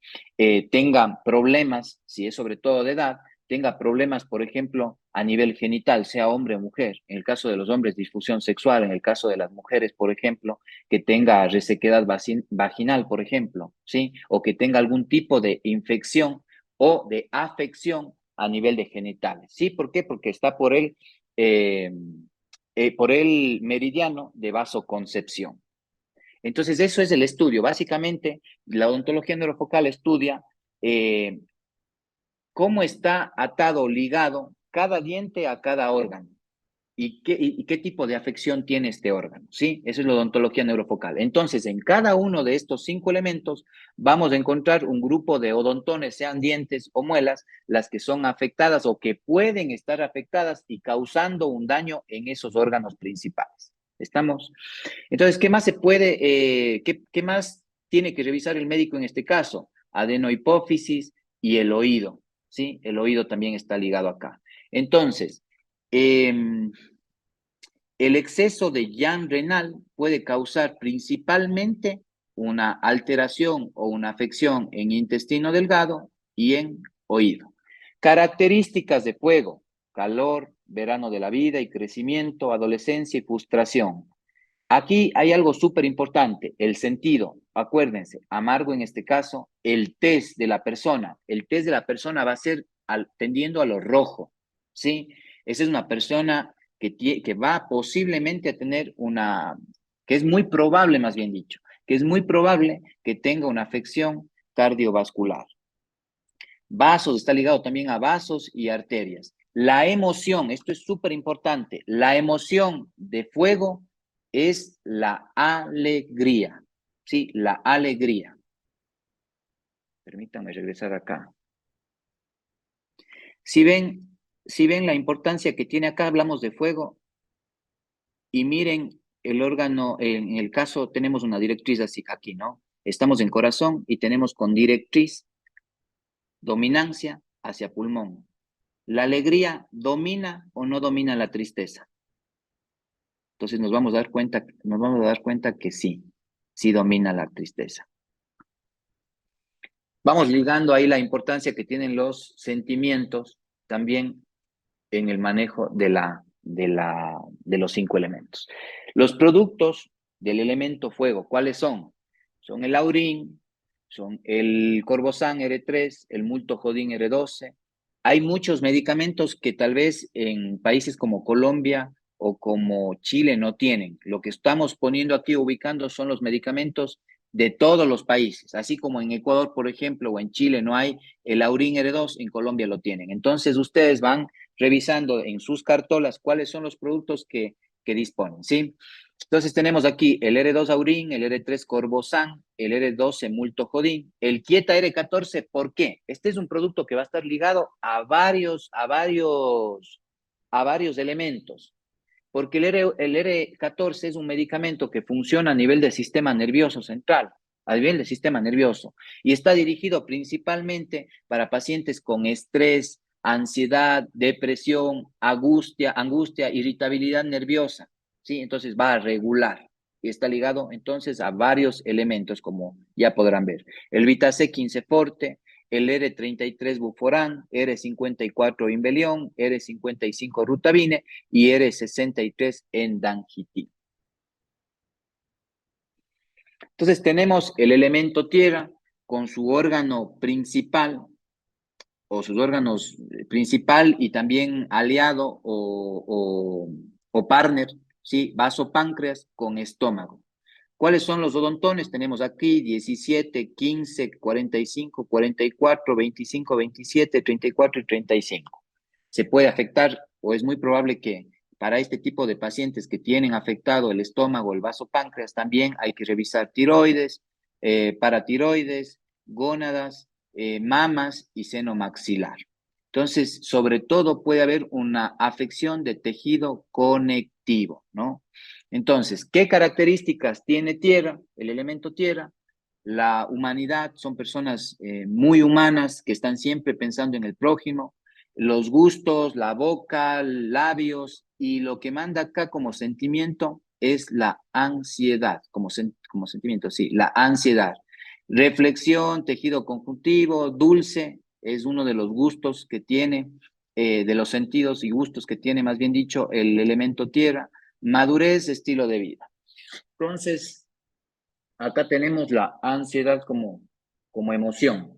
Tenga problemas, si es sobre todo de edad, tenga problemas, por ejemplo, a nivel genital, sea hombre o mujer. En el caso de los hombres, disfunción sexual. En el caso de las mujeres, por ejemplo, que tenga resequedad vaginal, por ejemplo, ¿sí? O que tenga algún tipo de infección o de afección a nivel de genitales, ¿sí? ¿Por qué? Porque está eh, por el meridiano de vasoconcepción. Entonces, eso es el estudio. Básicamente, la odontología neurofocal estudia eh, cómo está atado o ligado cada diente a cada órgano y qué tipo de afección tiene este órgano, ¿sí? Eso es la odontología neurofocal. Entonces, en cada uno de estos 5 elementos vamos a encontrar un grupo de odontones, sean dientes o muelas, las que son afectadas o que pueden estar afectadas y causando un daño en esos órganos principales. ¿Estamos? Entonces, ¿qué más qué más tiene que revisar el médico en este caso? Adenohipófisis y el oído. ¿sí? El oído también está ligado acá. Entonces, el exceso de yang renal puede causar principalmente una alteración o una afección en intestino delgado y en oído. Características de fuego: calor, verano de la vida y crecimiento, adolescencia y frustración. Aquí hay algo súper importante, el sentido. Acuérdense, amargo en este caso, el test de la persona. El test de la persona va a ser tendiendo a lo rojo, ¿sí? Esa es una persona que va posiblemente a tener que es muy probable, más bien dicho, que es muy probable que tenga una afección cardiovascular. Vasos, está ligado también a vasos y arterias. La emoción, esto es súper importante, la emoción de fuego es la alegría, ¿sí? La alegría. Permítanme regresar acá. Si ven, si ven la importancia que tiene acá, hablamos de fuego, y miren el órgano, en el caso tenemos una directriz así aquí, ¿no? Estamos en corazón y tenemos con directriz dominancia hacia pulmón. ¿La alegría domina o no domina la tristeza? Entonces nos vamos a dar cuenta que sí, sí domina la tristeza. Vamos ligando ahí la importancia que tienen los sentimientos también en el manejo de los 5 elementos. Los productos del elemento fuego, ¿cuáles son? Son el aurín, son el corbosan R3, el multojodín R12. Hay muchos medicamentos que tal vez en países como Colombia o como Chile no tienen. Lo que estamos poniendo aquí, ubicando, son los medicamentos de todos los países. Así como en Ecuador, por ejemplo, o en Chile no hay el aurín R2, en Colombia lo tienen. Entonces ustedes van revisando en sus cartolas cuáles son los productos que disponen, ¿sí? Entonces tenemos aquí el R2 Aurín, el R3 Corbosan, el R12 Multojodín, el Quieta R14. ¿Por qué? Este es un producto que va a estar ligado a varios elementos, porque el R14 es un medicamento que funciona a nivel del sistema nervioso central, a nivel del sistema nervioso, y está dirigido principalmente para pacientes con estrés, ansiedad, depresión, angustia, irritabilidad nerviosa, ¿sí? Entonces va a regular y está ligado entonces a varios elementos, como ya podrán ver. El Vitacé 15 Forte, el R33 Buforán, R54 Inbelión, R55 Rutabine y R63 Endangitin. Entonces tenemos el elemento tierra con su órgano principal o sus órganos principal y también aliado o partner, ¿sí? Vaso páncreas con estómago. ¿Cuáles son los odontones? Tenemos aquí 17, 15, 45, 44, 25, 27, 34 y 35. Se puede afectar o es muy probable que para este tipo de pacientes que tienen afectado el estómago, el vaso páncreas, también hay que revisar tiroides, paratiroides, gónadas, mamas y seno maxilar. Entonces, sobre todo puede haber una afección de tejido conectivo, ¿no? Entonces, ¿qué características tiene tierra, el elemento tierra? La humanidad, son personas muy humanas que están siempre pensando en el prójimo, los gustos, la boca, labios, y lo que manda acá como sentimiento es la ansiedad, como sentimiento, sí, la ansiedad. Reflexión, tejido conjuntivo, dulce, es uno de los gustos que tiene, de los sentidos y gustos que tiene, más bien dicho, el elemento tierra. Madurez, estilo de vida. Entonces, acá tenemos la ansiedad como emoción.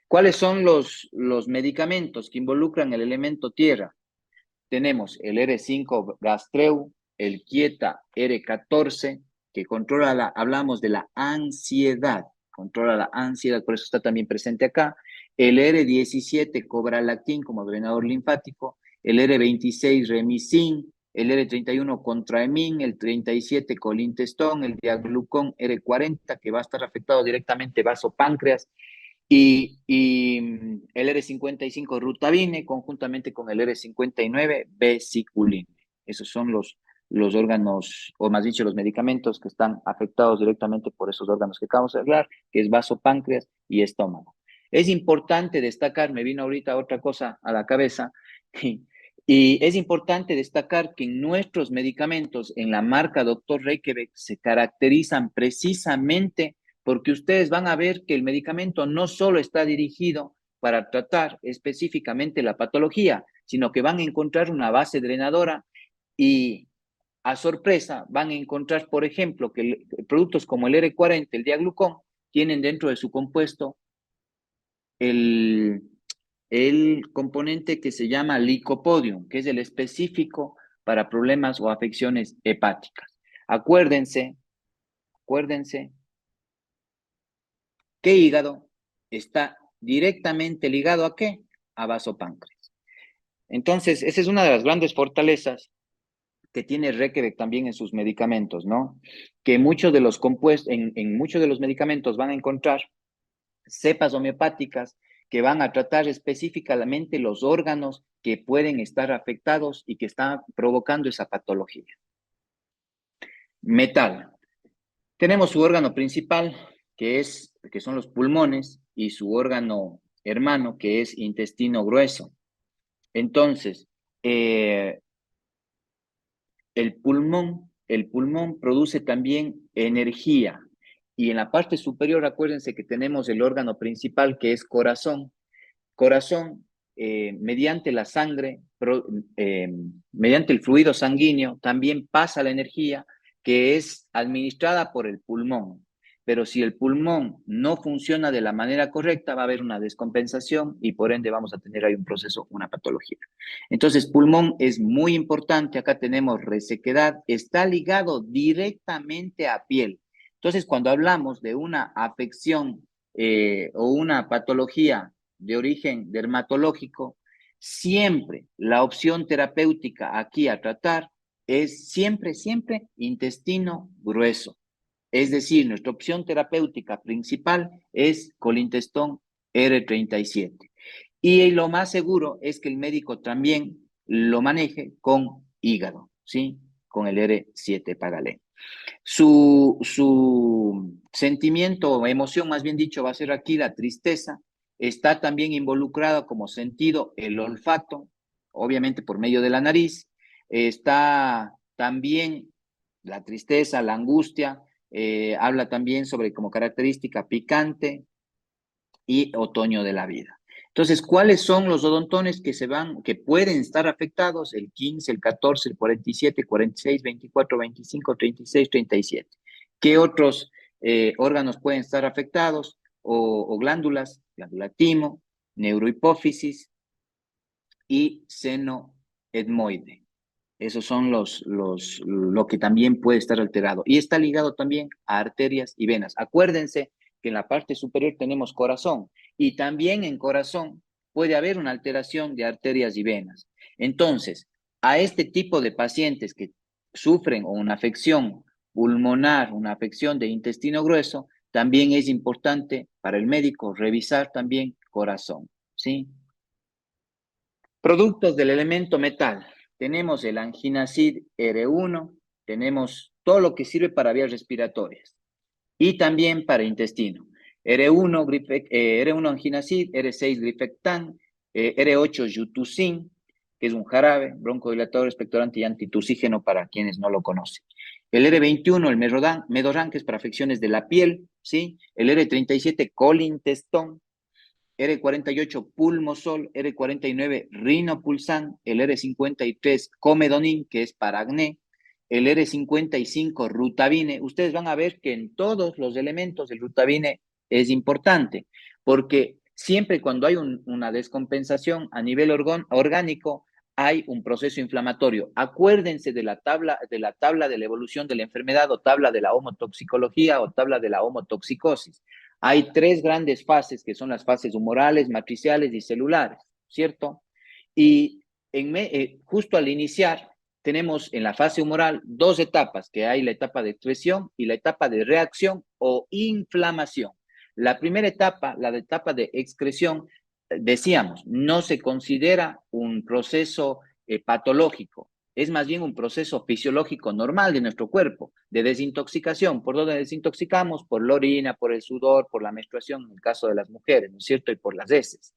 ¿Cuáles son los medicamentos que involucran el elemento tierra? Tenemos el R5 Gastreu, el Quieta R14, que hablamos de la ansiedad, controla la ansiedad, por eso está también presente acá. El R17 Cobralactin como drenador linfático, el R26 Remicin, el R31 Contraemin, el 37 Colintestón, el Diaglucón R40, que va a estar afectado directamente vaso páncreas, y el R55 Rutabine conjuntamente con el R59 Vesiculine. Esos son los órganos, o más dicho, los medicamentos que están afectados directamente por esos órganos que acabamos de hablar, que es vaso, páncreas y estómago. Es importante destacar, me vino ahorita otra cosa a la cabeza, y es importante destacar que en nuestros medicamentos, en la marca Dr. Reykjavik, se caracterizan precisamente porque ustedes van a ver que el medicamento no solo está dirigido para tratar específicamente la patología, sino que van a encontrar una base drenadora y a sorpresa van a encontrar, por ejemplo, que productos como el R40, el diaglucón, tienen dentro de su compuesto el, el componente que se llama licopodium, que es el específico para problemas o afecciones hepáticas. Acuérdense que hígado está directamente ligado ¿a qué? A vasopáncreas. Entonces, esa es una de las grandes fortalezas que tiene Requebec también en sus medicamentos, ¿no? Que muchos de los compuestos, en muchos de los medicamentos van a encontrar cepas homeopáticas que van a tratar específicamente los órganos que pueden estar afectados y que están provocando esa patología. Metal. Tenemos su órgano principal, que son los pulmones, y su órgano hermano, que es intestino grueso. Entonces, el pulmón produce también energía. Y en la parte superior, acuérdense que tenemos el órgano principal, que es corazón. Corazón, mediante la sangre, mediante el fluido sanguíneo, también pasa la energía que es administrada por el pulmón. Pero si el pulmón no funciona de la manera correcta, va a haber una descompensación y por ende vamos a tener ahí un proceso, una patología. Entonces, pulmón es muy importante. Acá tenemos resequedad, está ligado directamente a piel. Entonces, cuando hablamos de una afección o una patología de origen dermatológico, siempre la opción terapéutica aquí a tratar es siempre intestino grueso. Es decir, nuestra opción terapéutica principal es colintestón R37. Y lo más seguro es que el médico también lo maneje con hígado, ¿sí? Con el R7 Pagalé. Su sentimiento o emoción, más bien dicho, va a ser aquí la tristeza. Está también involucrada como sentido el olfato, obviamente por medio de la nariz. Está también la tristeza, la angustia. Habla también sobre como característica picante y otoño de la vida. Entonces, ¿cuáles son los odontones que pueden estar afectados? El 15, el 14, el 47, 46, 24, 25, 36, 37. ¿Qué otros órganos pueden estar afectados? O glándulas, glándula timo, neurohipófisis y seno etmoide. Esos son lo que también puede estar alterado. Y está ligado también a arterias y venas. Acuérdense que en la parte superior tenemos corazón y también en corazón puede haber una alteración de arterias y venas. Entonces, a este tipo de pacientes que sufren una afección pulmonar, una afección de intestino grueso, también es importante para el médico revisar también corazón, ¿sí? Productos del elemento metal. Tenemos el anginacid R1, tenemos todo lo que sirve para vías respiratorias y también para intestino. R1 anginacid, R6 grifectán, R8 yutusin, que es un jarabe, broncodilatador, expectorante y antitusígeno para quienes no lo conocen. El R21, el Medoran, que es para afecciones de la piel, ¿sí? El R37, colintestón, R48 Pulmosol, R49 Rinopulsan, el R53 Comedonin, que es para acné, el R55 Rutabine. Ustedes van a ver que en todos los elementos el Rutabine es importante, porque siempre cuando hay una descompensación a nivel orgánico, hay un proceso inflamatorio. Acuérdense de la tabla de la evolución de la enfermedad o tabla de la homotoxicología o tabla de la homotoxicosis. Hay tres grandes fases que son las fases humorales, matriciales y celulares, ¿cierto? Y justo al iniciar tenemos en la fase humoral dos etapas, que hay la etapa de excreción y la etapa de reacción o inflamación. La primera etapa, la etapa de excreción, decíamos, no se considera un proceso patológico. es más bien un proceso fisiológico normal de nuestro cuerpo, de desintoxicación. ¿Por dónde desintoxicamos? Por la orina, por el sudor, por la menstruación, en el caso de las mujeres, ¿no es cierto? Y por las heces.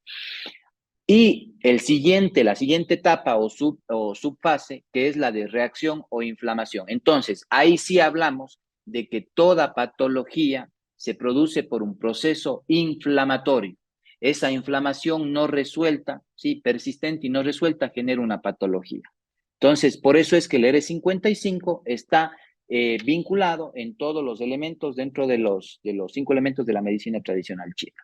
Y la siguiente etapa o subfase, que es la de reacción o inflamación. Entonces, ahí sí hablamos de que toda patología se produce por un proceso inflamatorio. Esa inflamación no resuelta, ¿sí? Persistente y no resuelta, genera una patología. Entonces, por eso es que el R55 está vinculado en todos los elementos dentro de los 5 elementos de la medicina tradicional china.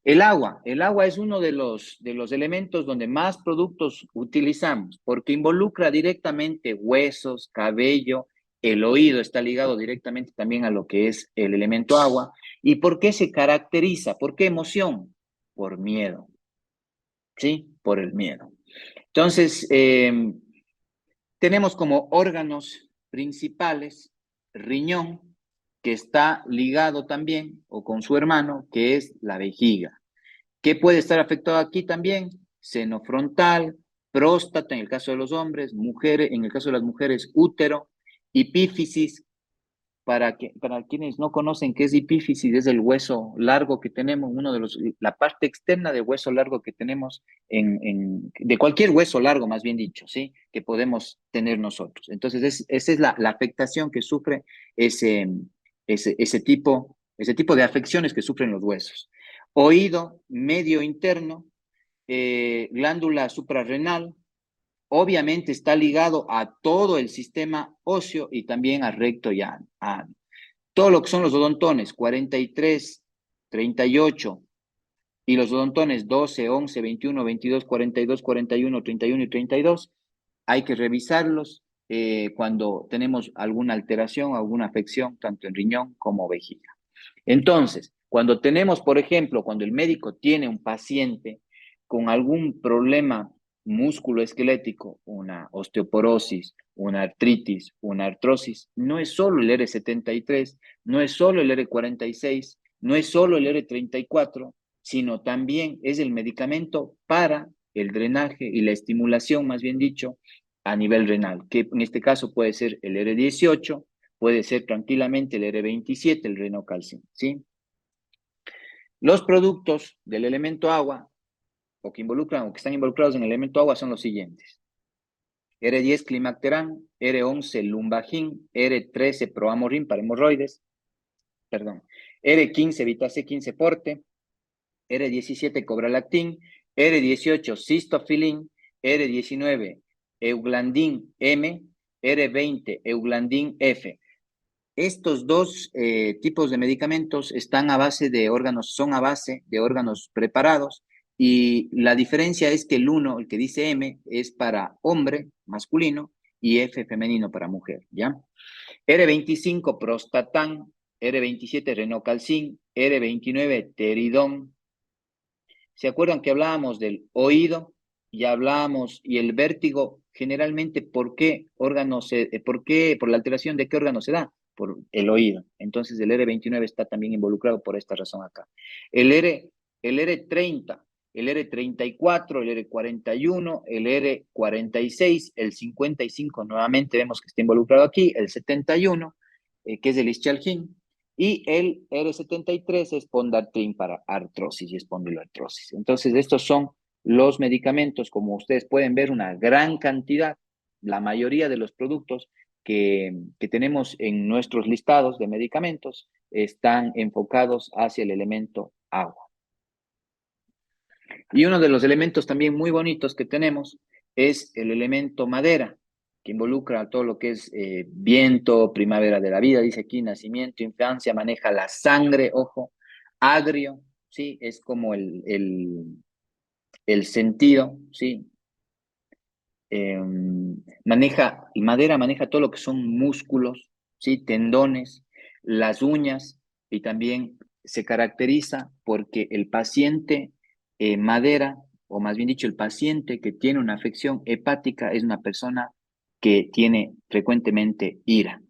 El agua es uno de los elementos donde más productos utilizamos porque involucra directamente huesos, cabello, el oído está ligado directamente también a lo que es el elemento agua. ¿Y por qué se caracteriza? ¿Por qué emoción? Por miedo, ¿sí? Por el miedo. Entonces, tenemos como órganos principales riñón, que está ligado también, o con su hermano, que es la vejiga. ¿Qué puede estar afectado aquí también? Seno frontal, próstata en el caso de los hombres, mujeres, en el caso de las mujeres, útero, epífisis. Para quienes no conocen qué es epífisis, es el hueso largo que tenemos, la parte externa de hueso largo que tenemos de cualquier hueso largo, más bien dicho, ¿sí? Que podemos tener nosotros. Entonces, esa es la afectación que sufre ese, ese tipo de afecciones que sufren los huesos. Oído medio interno, glándula suprarrenal, obviamente está ligado a todo el sistema óseo y también a recto y a todo lo que son los odontones, 43, 38, y los odontones 12, 11, 21, 22, 42, 41, 31 y 32, hay que revisarlos cuando tenemos alguna alteración, alguna afección, tanto en riñón como vejiga. Entonces, cuando tenemos, por ejemplo, cuando el médico tiene un paciente con algún problema musculoesquelético, una osteoporosis, una artritis, una artrosis, no es solo el R73, no es solo el R46, no es solo el R34, sino también es el medicamento para el drenaje y la estimulación, más bien dicho, a nivel renal, que en este caso puede ser el R18, puede ser tranquilamente el R27, el renocalcin, ¿sí? Los productos del elemento agua, o que involucran, o que están involucrados en el elemento agua, son los siguientes. R10 climacterán, R11 lumbagin, R13 proamorin para hemorroides, perdón, R15 vitase-15 porte, R17 cobralactin, R18 cistofilin, R19 euglandin M, R20 euglandin F. Estos dos tipos de medicamentos están a base de órganos, son a base de órganos preparados y la diferencia es que el uno, el que dice M, es para hombre, masculino, y F femenino para mujer, ¿ya? R25 prostatán, R27 renocalcin, R29 teridón. ¿Se acuerdan que hablábamos del oído? Ya hablábamos, y el vértigo, generalmente, ¿por qué? ¿Por la alteración de qué órgano se da? Por el oído. Entonces, el R29 está también involucrado por esta razón acá. El R30, el R34, el R41, el R46, el 55, nuevamente vemos que está involucrado aquí, el 71, que es el ischialgin, y el R73 es Pondartrin para artrosis y espondiloartrosis. Entonces, estos son los medicamentos, como ustedes pueden ver, una gran cantidad, la mayoría de los productos que tenemos en nuestros listados de medicamentos están enfocados hacia el elemento agua. Y uno de los elementos también muy bonitos que tenemos es el elemento madera, que involucra todo lo que es viento, primavera de la vida, dice aquí, nacimiento, infancia, maneja la sangre, ojo, agrio, ¿sí? Es como el sentido, ¿sí? Madera maneja todo lo que son músculos, ¿sí? Tendones, las uñas, y también se caracteriza porque el paciente madera, o más bien dicho, el paciente que tiene una afección hepática es una persona que tiene frecuentemente ira,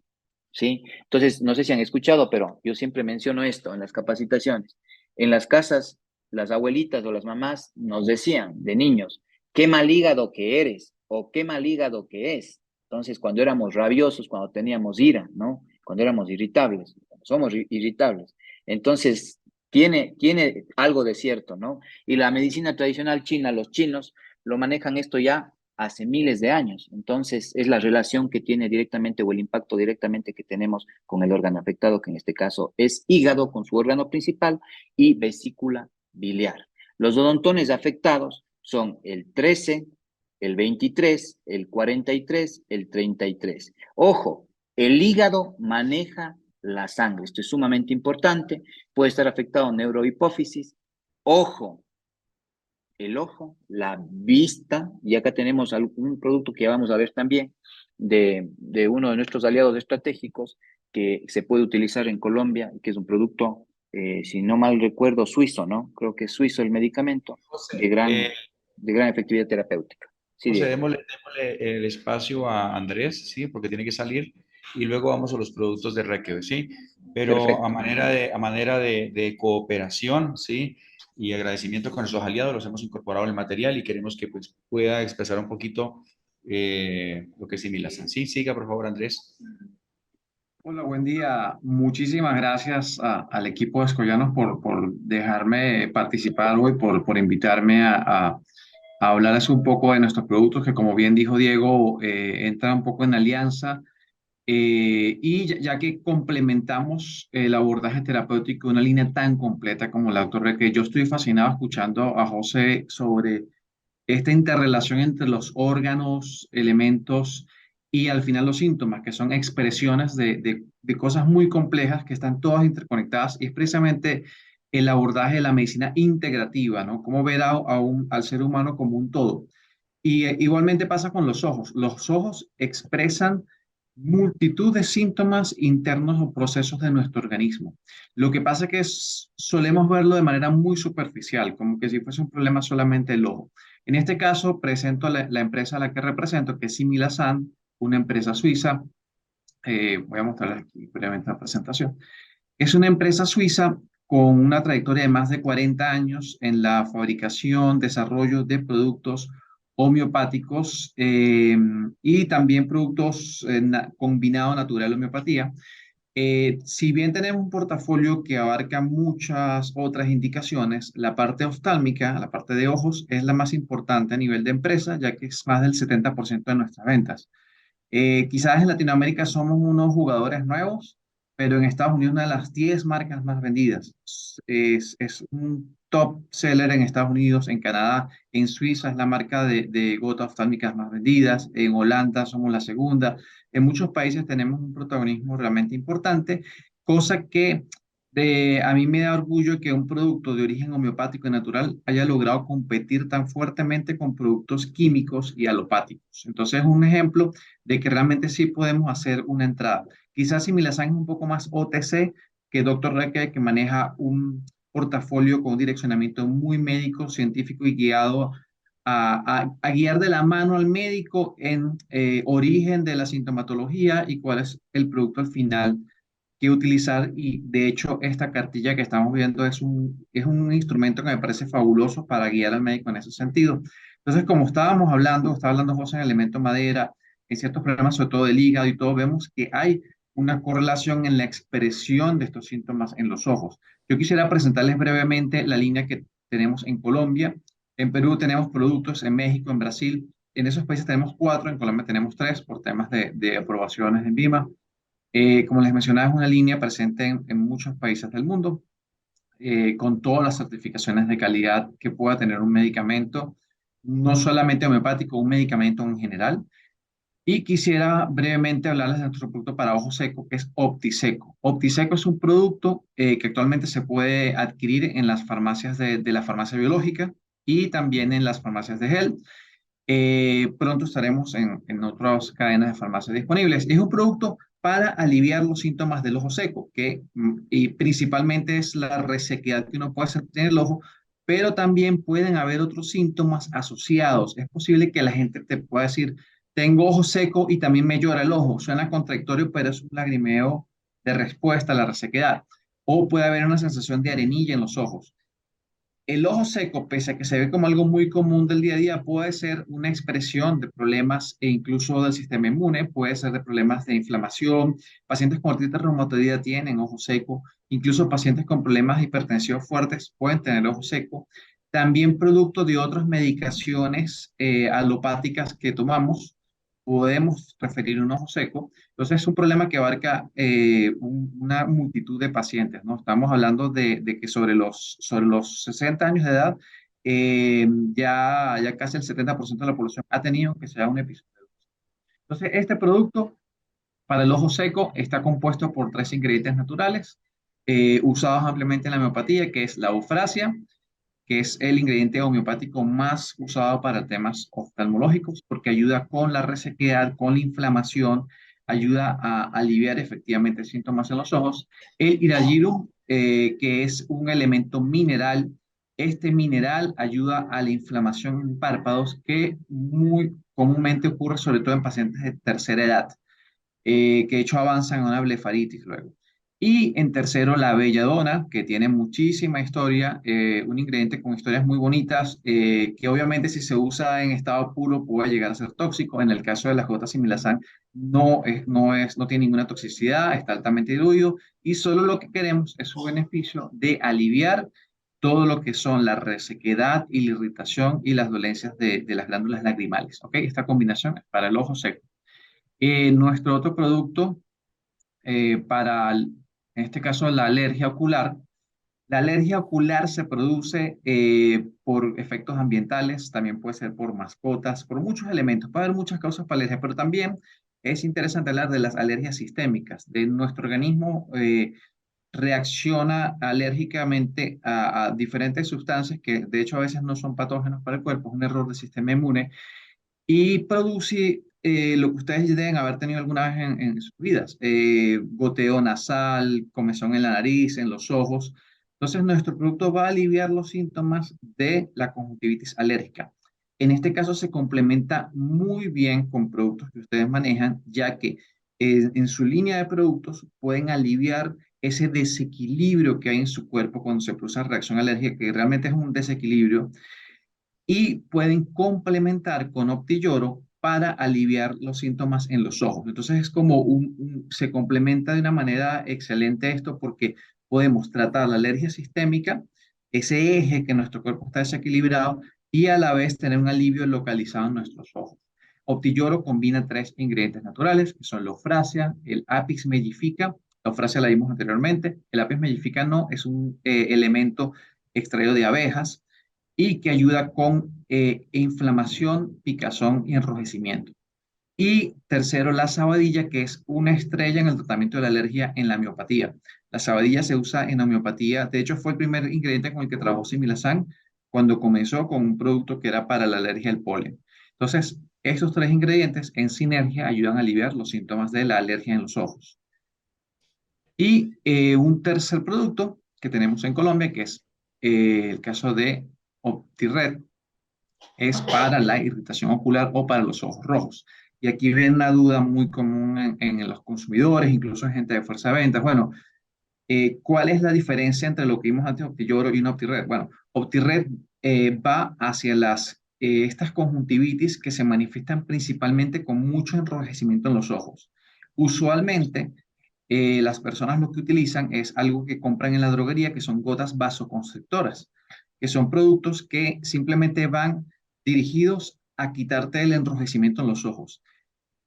¿sí? Entonces, no sé si han escuchado, pero yo siempre menciono esto en las capacitaciones. En las casas, las abuelitas o las mamás nos decían de niños, qué mal hígado que eres, o qué mal hígado que es. Entonces, cuando éramos rabiosos, cuando teníamos ira, ¿no? Cuando éramos irritables, somos irritables. Entonces, tiene algo de cierto, ¿no? Y la medicina tradicional china, los chinos lo manejan esto ya hace miles de años. Entonces, es la relación que tiene directamente o el impacto directamente que tenemos con el órgano afectado, que en este caso es hígado con su órgano principal y vesícula biliar. Los odontones afectados son el 13, el 23, el 43, el 33. Ojo, el hígado maneja la sangre. Esto es sumamente importante. Puede estar afectado neurohipófisis. Ojo, el ojo, la vista, y acá tenemos un producto que vamos a ver también de uno de nuestros aliados estratégicos que se puede utilizar en Colombia, que es un producto, si no mal recuerdo, suizo, ¿no? Creo que es suizo el medicamento, de José, gran, de gran efectividad terapéutica. Sí, José, Diego. démosle el espacio a Andrés, ¿sí? Porque tiene que salir y luego vamos a los productos de Requeo, ¿sí? Pero Perfecto. a manera de cooperación, ¿sí? Y agradecimiento con nuestros aliados, los hemos incorporado en el material y queremos que pues, pueda expresar un poquito lo que es Similasan. Sí, siga, por favor, Andrés. Hola, buen día. Muchísimas gracias al equipo de Escollanos por dejarme participar hoy, por invitarme a hablarles un poco de nuestros productos que, como bien dijo Diego, entra un poco en alianza y ya que complementamos el abordaje terapéutico de una línea tan completa como la doctora, que yo estoy fascinado escuchando a José sobre esta interrelación entre los órganos, elementos y al final los síntomas, que son expresiones de cosas muy complejas que están todas interconectadas, y es precisamente el abordaje de la medicina integrativa, ¿no? Cómo ver al ser humano como un todo. Y igualmente pasa con los ojos. Los ojos expresan multitud de síntomas internos o procesos de nuestro organismo. Lo que pasa es que solemos verlo de manera muy superficial, como que si fuese un problema solamente el ojo. En este caso, presento la empresa a la que represento, que es Similasan, una empresa suiza. Voy a mostrarles aquí brevemente la presentación. Es una empresa suiza con una trayectoria de más de 40 años en la fabricación, desarrollo de productos homeopáticos y también productos combinado natural homeopatía. Si bien tenemos un portafolio que abarca muchas otras indicaciones, la parte oftálmica, la parte de ojos, es la más importante a nivel de empresa, ya que es más del 70% de nuestras ventas. Quizás en Latinoamérica somos unos jugadores nuevos, pero en Estados Unidos una de las 10 marcas más vendidas. Es un top seller en Estados Unidos, en Canadá, en Suiza es la marca de gotas oftálmicas más vendidas, en Holanda somos la segunda. En muchos países tenemos un protagonismo realmente importante, cosa que a mí me da orgullo que un producto de origen homeopático y natural haya logrado competir tan fuertemente con productos químicos y alopáticos. Entonces, es un ejemplo de que realmente sí podemos hacer una entrada. Quizás Similasan es un poco más OTC que Dr. Reque, que maneja un portafolio con un direccionamiento muy médico, científico y guiado a guiar de la mano al médico en origen de la sintomatología y cuál es el producto al final que utilizar. Y de hecho, esta cartilla que estamos viendo es un instrumento que me parece fabuloso para guiar al médico en ese sentido. Entonces, como estaba hablando José en elemento madera, en ciertos problemas, sobre todo del hígado y todo, vemos que hay una correlación en la expresión de estos síntomas en los ojos. Yo quisiera presentarles brevemente la línea que tenemos en Colombia. En Perú tenemos productos, en México, en Brasil. En esos países tenemos 4, en Colombia tenemos 3 por temas de aprobaciones en VIMA. Como les mencionaba, es una línea presente en muchos países del mundo, con todas las certificaciones de calidad que pueda tener un medicamento, no solamente homeopático, un medicamento en general. Y quisiera brevemente hablarles de nuestro producto para ojo seco, que es Optiseco. Optiseco es un producto que actualmente se puede adquirir en las farmacias de la farmacia biológica y también en las farmacias de Health. Pronto estaremos en otras cadenas de farmacia disponibles. Es un producto para aliviar los síntomas del ojo seco, y principalmente es la resequedad que uno puede sentir en el ojo, pero también pueden haber otros síntomas asociados. Es posible que la gente te pueda decir, tengo ojo seco y también me llora el ojo. Suena contradictorio, pero es un lagrimeo de respuesta a la resequedad. O puede haber una sensación de arenilla en los ojos. El ojo seco, pese a que se ve como algo muy común del día a día, puede ser una expresión de problemas e incluso del sistema inmune, puede ser de problemas de inflamación. Pacientes con artritis reumatoidea tienen ojo seco, incluso pacientes con problemas de hipertensión fuertes pueden tener ojo seco. También producto de otras medicaciones alopáticas que tomamos, podemos referir un ojo seco. Entonces es un problema que abarca una multitud de pacientes, ¿no? Estamos hablando de que sobre los 60 años de edad, ya casi el 70% de la población ha tenido que sea un episodio. Entonces, este producto para el ojo seco está compuesto por tres ingredientes naturales usados ampliamente en la homeopatía, que es la eufrasia, que es el ingrediente homeopático más usado para temas oftalmológicos, porque ayuda con la resequedad, con la inflamación, ayuda a aliviar efectivamente síntomas en los ojos. El iragirum, que es un elemento mineral, este mineral ayuda a la inflamación en párpados, que muy comúnmente ocurre sobre todo en pacientes de tercera edad que de hecho avanzan a una blefaritis luego. Y en tercero, la belladona, que tiene muchísima historia, un ingrediente con historias muy bonitas, que obviamente si se usa en estado puro puede llegar a ser tóxico. En el caso de la J-Similazán no tiene ninguna toxicidad, está altamente diluido y solo lo que queremos es su beneficio de aliviar todo lo que son la resequedad y la irritación y las dolencias de las glándulas lagrimales. ¿Ok? Esta combinación es para el ojo seco. Nuestro otro producto en este caso, la alergia ocular. La alergia ocular se produce por efectos ambientales, también puede ser por mascotas, por muchos elementos. Puede haber muchas causas para alergia, pero también es interesante hablar de las alergias sistémicas. De nuestro organismo reacciona alérgicamente a diferentes sustancias que de hecho a veces no son patógenos para el cuerpo, es un error del sistema inmune y produce lo que ustedes deben haber tenido alguna vez en sus vidas, goteo nasal, comezón en la nariz, en los ojos. Entonces, nuestro producto va a aliviar los síntomas de la conjuntivitis alérgica. En este caso, se complementa muy bien con productos que ustedes manejan, ya que en su línea de productos pueden aliviar ese desequilibrio que hay en su cuerpo cuando se produce una reacción alérgica, que realmente es un desequilibrio y pueden complementar con Optilloro para aliviar los síntomas en los ojos. Entonces es como se complementa de una manera excelente esto porque podemos tratar la alergia sistémica, ese eje que nuestro cuerpo está desequilibrado y a la vez tener un alivio localizado en nuestros ojos. Optilloro combina tres ingredientes naturales, que son la eufrasia, el Apis mellifica, la eufrasia la vimos anteriormente, el Apis mellifica no, es un elemento extraído de abejas, y que ayuda con inflamación, picazón y enrojecimiento. Y tercero, la sabadilla, que es una estrella en el tratamiento de la alergia en la miopatía. La sabadilla se usa en la homeopatía, de hecho fue el primer ingrediente con el que trabajó Similazán cuando comenzó con un producto que era para la alergia al polen. Entonces, estos tres ingredientes en sinergia ayudan a aliviar los síntomas de la alergia en los ojos. Y un tercer producto que tenemos en Colombia, que es el caso de OptiRed, es para la irritación ocular o para los ojos rojos. Y aquí viene una duda muy común en los consumidores, incluso en gente de fuerza de ventas. Bueno, ¿cuál es la diferencia entre lo que vimos antes de OptiLoro y un OptiRed? Bueno, OptiRed va hacia estas conjuntivitis que se manifiestan principalmente con mucho enrojecimiento en los ojos. Usualmente, las personas lo que utilizan es algo que compran en la droguería, que son gotas vasoconstrictoras, que son productos que simplemente van dirigidos a quitarte el enrojecimiento en los ojos,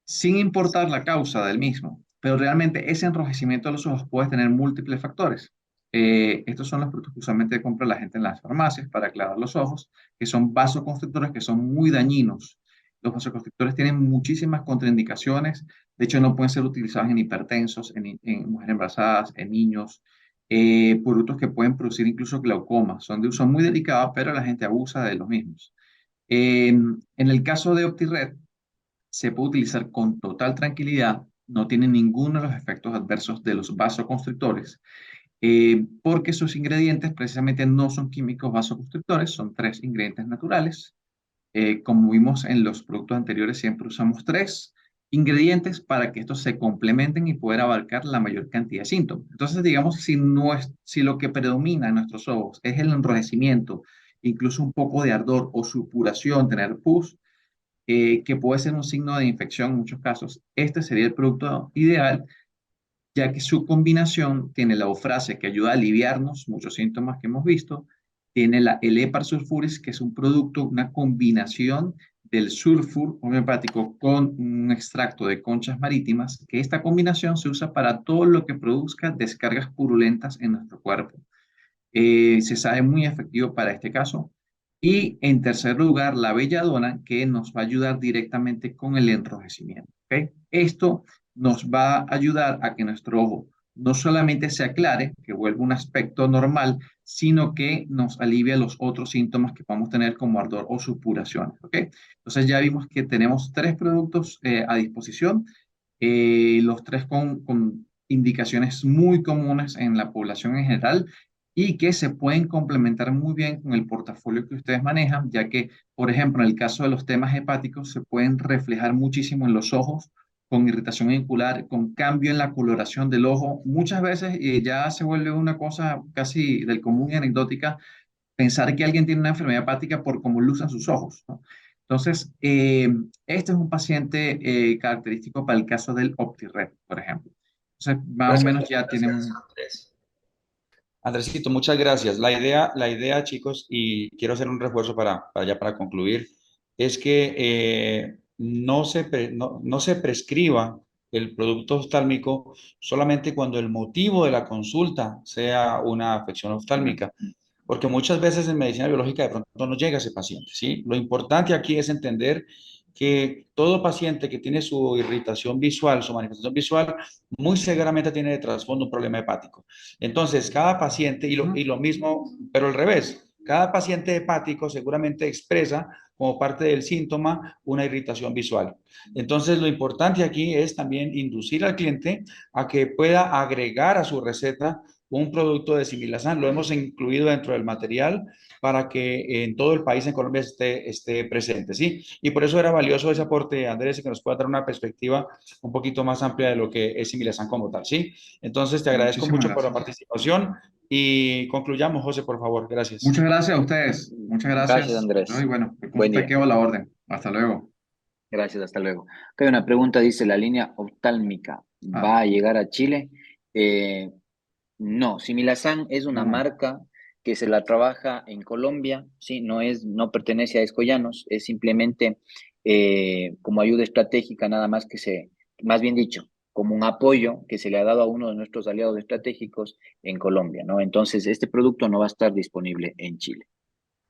sin importar la causa del mismo. Pero realmente ese enrojecimiento de los ojos puede tener múltiples factores. Estos son los productos que usualmente compra la gente en las farmacias para aclarar los ojos, que son vasoconstrictores que son muy dañinos. Los vasoconstrictores tienen muchísimas contraindicaciones. De hecho, no pueden ser utilizados en hipertensos, en mujeres embarazadas, en niños. Productos que pueden producir incluso glaucoma. Son de uso muy delicado, pero la gente abusa de los mismos. En el caso de OptiRed, se puede utilizar con total tranquilidad, no tiene ninguno de los efectos adversos de los vasoconstrictores, porque sus ingredientes precisamente no son químicos vasoconstrictores, son tres ingredientes naturales. Como vimos en los productos anteriores, siempre usamos tres. ingredientes para que estos se complementen y poder abarcar la mayor cantidad de síntomas. Entonces, digamos, si lo que predomina en nuestros ojos es el enrojecimiento, incluso un poco de ardor o supuración, tener pus, que puede ser un signo de infección en muchos casos, este sería el producto ideal, ya que su combinación tiene la eufrasia que ayuda a aliviarnos muchos síntomas que hemos visto, tiene el Hepar sulfuris, que es un producto, una combinación del sulfur homeopático con un extracto de conchas marítimas, que esta combinación se usa para todo lo que produzca descargas purulentas en nuestro cuerpo. Se sabe muy efectivo para este caso. Y en tercer lugar, la belladona, que nos va a ayudar directamente con el enrojecimiento. ¿Ok? Esto nos va a ayudar a que nuestro ojo no solamente se aclare, que vuelva un aspecto normal, sino que nos alivia los otros síntomas que podemos tener como ardor o supuración. ¿Ok? Entonces ya vimos que tenemos tres productos a disposición, los tres con indicaciones muy comunes en la población en general y que se pueden complementar muy bien con el portafolio que ustedes manejan, ya que, por ejemplo, en el caso de los temas hepáticos, se pueden reflejar muchísimo en los ojos, con irritación ocular, con cambio en la coloración del ojo. Muchas veces ya se vuelve una cosa casi del común y anecdótica pensar que alguien tiene una enfermedad hepática por cómo lucen sus ojos, ¿no? Entonces, este es un paciente característico para el caso del OptiRed, por ejemplo. Entonces, más o Gracias, menos ya gracias, tienen. Andrés. Andresito, muchas gracias. La idea, chicos, y quiero hacer un refuerzo para concluir, es que no se prescriba el producto oftálmico solamente cuando el motivo de la consulta sea una afección oftálmica, porque muchas veces en medicina biológica de pronto no llega ese paciente, ¿sí? Lo importante aquí es entender que todo paciente que tiene su irritación visual, su manifestación visual, muy seguramente tiene de trasfondo un problema hepático. Entonces, cada paciente, y lo mismo, pero al revés, cada paciente hepático seguramente expresa como parte del síntoma una irritación visual. Entonces, lo importante aquí es también inducir al cliente a que pueda agregar a su receta un producto de Similasan. Lo hemos incluido dentro del material para que en todo el país, en Colombia, esté presente, ¿sí? Y por eso era valioso ese aporte, Andrés, que nos pueda dar una perspectiva un poquito más amplia de lo que es Similasan como tal, ¿sí? Entonces, te agradezco Muchísimas mucho por la gracias. participación y concluyamos, José, por favor. Muchas Gracias. gracias a ustedes. Muchas Gracias, gracias, ¿no? Y Andrés. bueno, con Buen usted día. quedo a la orden. Hasta luego. Gracias, hasta luego. Acá hay una pregunta, dice, ¿la línea oftálmica Ah, va a llegar a Chile? Eh, no, Similasan es una no. marca que se la trabaja en Colombia, sí, no pertenece a Escollanos, es simplemente como ayuda estratégica, nada más más bien dicho, como un apoyo que se le ha dado a uno de nuestros aliados estratégicos en Colombia, ¿no? Entonces, este producto no va a estar disponible en Chile,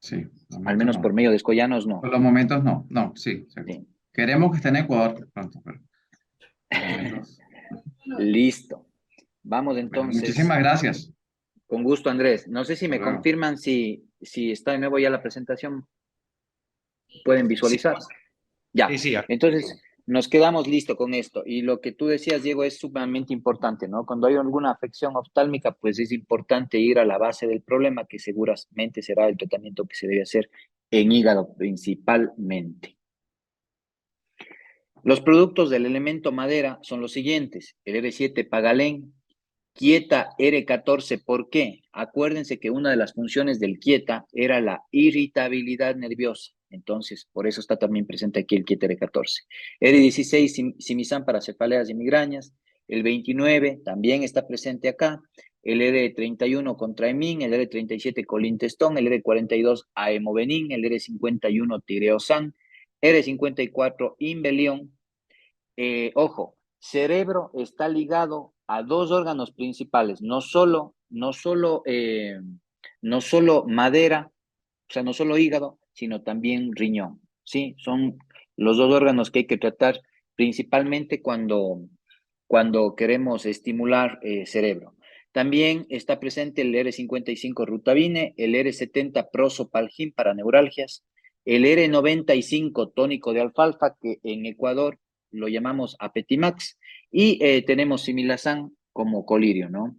Sí, por al momentos menos por no. medio de Escollanos, no. Por los momentos no. No, sí, exacto. Sí. Queremos que esté en Ecuador pronto, pero por los momentos. Listo. Vamos Bueno, entonces. muchísimas gracias. Con gusto, Andrés. No sé si Hasta me luego. confirman si está de nuevo ya la presentación. ¿Pueden Sí, visualizar? Ya. sí, sí. Entonces, nos quedamos listo con esto. Y lo que tú decías, Diego, es sumamente importante, ¿no? Cuando hay alguna afección oftálmica, pues es importante ir a la base del problema, que seguramente será el tratamiento que se debe hacer en hígado principalmente. Los productos del elemento madera son los siguientes: el R7 Pagalén, Quieta R14. ¿Por qué? Acuérdense que una de las funciones del Quieta era la irritabilidad nerviosa. Entonces, por eso está también presente aquí el Quieta R14. R16, Simisan para cefaleas y migrañas. El 29 también está presente acá. El R31 Contraemin, el R37 Colintestón, el R42 Aemovenin, el R51 Tireosan, R54 Inbelión. Ojo, cerebro está ligado a dos órganos principales, no solo madera, o sea, no solo hígado, sino también riñón, ¿sí? Son los dos órganos que hay que tratar principalmente cuando queremos estimular cerebro. También está presente el R55 Rutabine, el R70 Prosopalgin para neuralgias, el R95 tónico de alfalfa, que en Ecuador lo llamamos Apetimax, y tenemos Similasan como colirio, ¿no?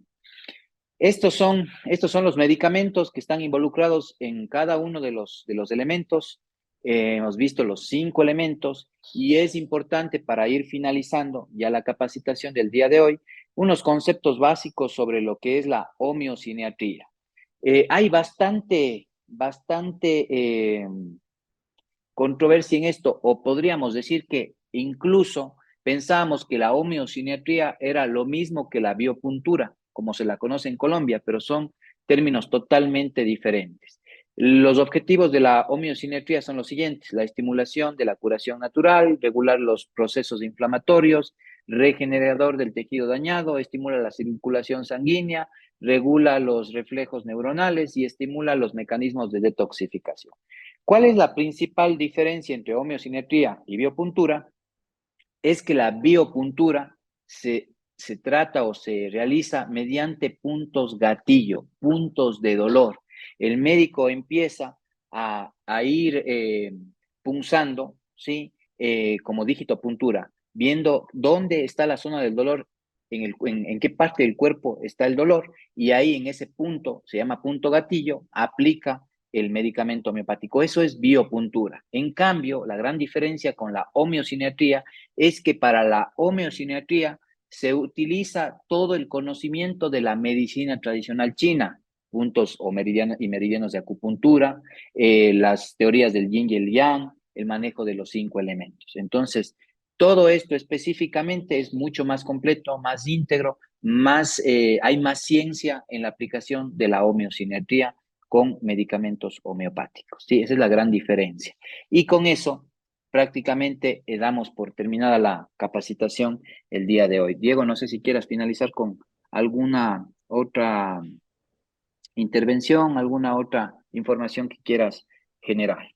Estos son los medicamentos que están involucrados en cada uno de los elementos. Hemos visto los 5 elementos y es importante para ir finalizando ya la capacitación del día de hoy, unos conceptos básicos sobre lo que es la homeosinertría. Hay bastante controversia en esto, o podríamos decir que incluso pensábamos que la homeosinertría era lo mismo que la biopuntura, como se la conoce en Colombia, pero son términos totalmente diferentes. Los objetivos de la homeosinertría son los siguientes: la estimulación de la curación natural, regular los procesos inflamatorios, regenerador del tejido dañado, estimula la circulación sanguínea, regula los reflejos neuronales y estimula los mecanismos de detoxificación. ¿Cuál es la principal diferencia entre homeosinertría y biopuntura? Es que la biopuntura se trata o se realiza mediante puntos gatillo, puntos de dolor. El médico empieza a ir punzando, ¿sí? Como dígito puntura, viendo dónde está la zona del dolor, en qué parte del cuerpo está el dolor, y ahí en ese punto, se llama punto gatillo, aplica el medicamento homeopático. Eso es biopuntura. En cambio, la gran diferencia con la homeosinertría es que para la homeosinertría se utiliza todo el conocimiento de la medicina tradicional china, puntos o meridianos de acupuntura, las teorías del yin y el yang, el manejo de los 5 elementos. Entonces, todo esto específicamente es mucho más completo, más íntegro, hay más ciencia en la aplicación de la homeosinertría con medicamentos homeopáticos. Sí, esa es la gran diferencia. Y con eso prácticamente damos por terminada la capacitación el día de hoy. Diego, no sé si quieras finalizar con alguna otra intervención, alguna otra información que quieras generar.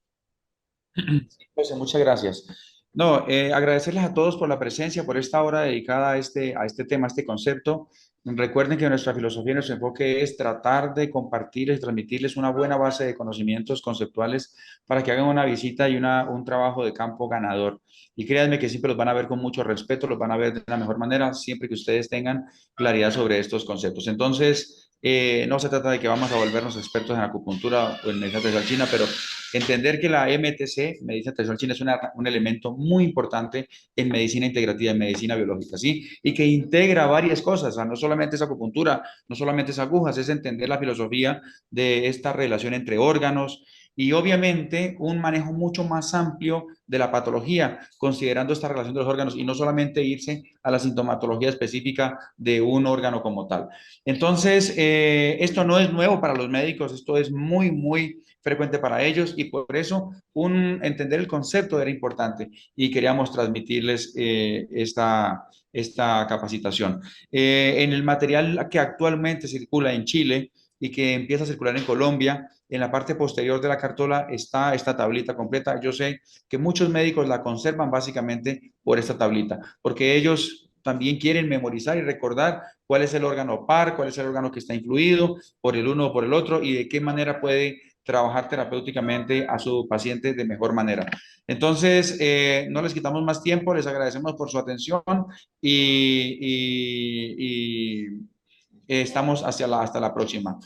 José, muchas gracias. No, agradecerles a todos por la presencia, por esta hora dedicada a este tema, a este concepto. Recuerden que nuestra filosofía, nuestro enfoque es tratar de compartirles, transmitirles una buena base de conocimientos conceptuales para que hagan una visita y un trabajo de campo ganador. Y créanme que siempre los van a ver con mucho respeto, los van a ver de la mejor manera, siempre que ustedes tengan claridad sobre estos conceptos. Entonces, no se trata de que vamos a volvernos expertos en acupuntura o en medicina tradicional china, pero entender que la MTC, medicina tradicional china, es un elemento muy importante en medicina integrativa, en medicina biológica, ¿sí? Y que integra varias cosas, o sea, no solamente es acupuntura, no solamente es agujas, es entender la filosofía de esta relación entre órganos y obviamente un manejo mucho más amplio de la patología, considerando esta relación de los órganos y no solamente irse a la sintomatología específica de un órgano como tal. Entonces, esto no es nuevo para los médicos, esto es muy frecuente para ellos y por eso entender el concepto era importante y queríamos transmitirles esta capacitación. En el material que actualmente circula en Chile y que empieza a circular en Colombia, en la parte posterior de la cartola está esta tablita completa. Yo sé que muchos médicos la conservan básicamente por esta tablita, porque ellos también quieren memorizar y recordar cuál es el órgano par, cuál es el órgano que está influido por el uno o por el otro y de qué manera puede trabajar terapéuticamente a su paciente de mejor manera. Entonces, no les quitamos más tiempo, les agradecemos por su atención y estamos hasta la próxima.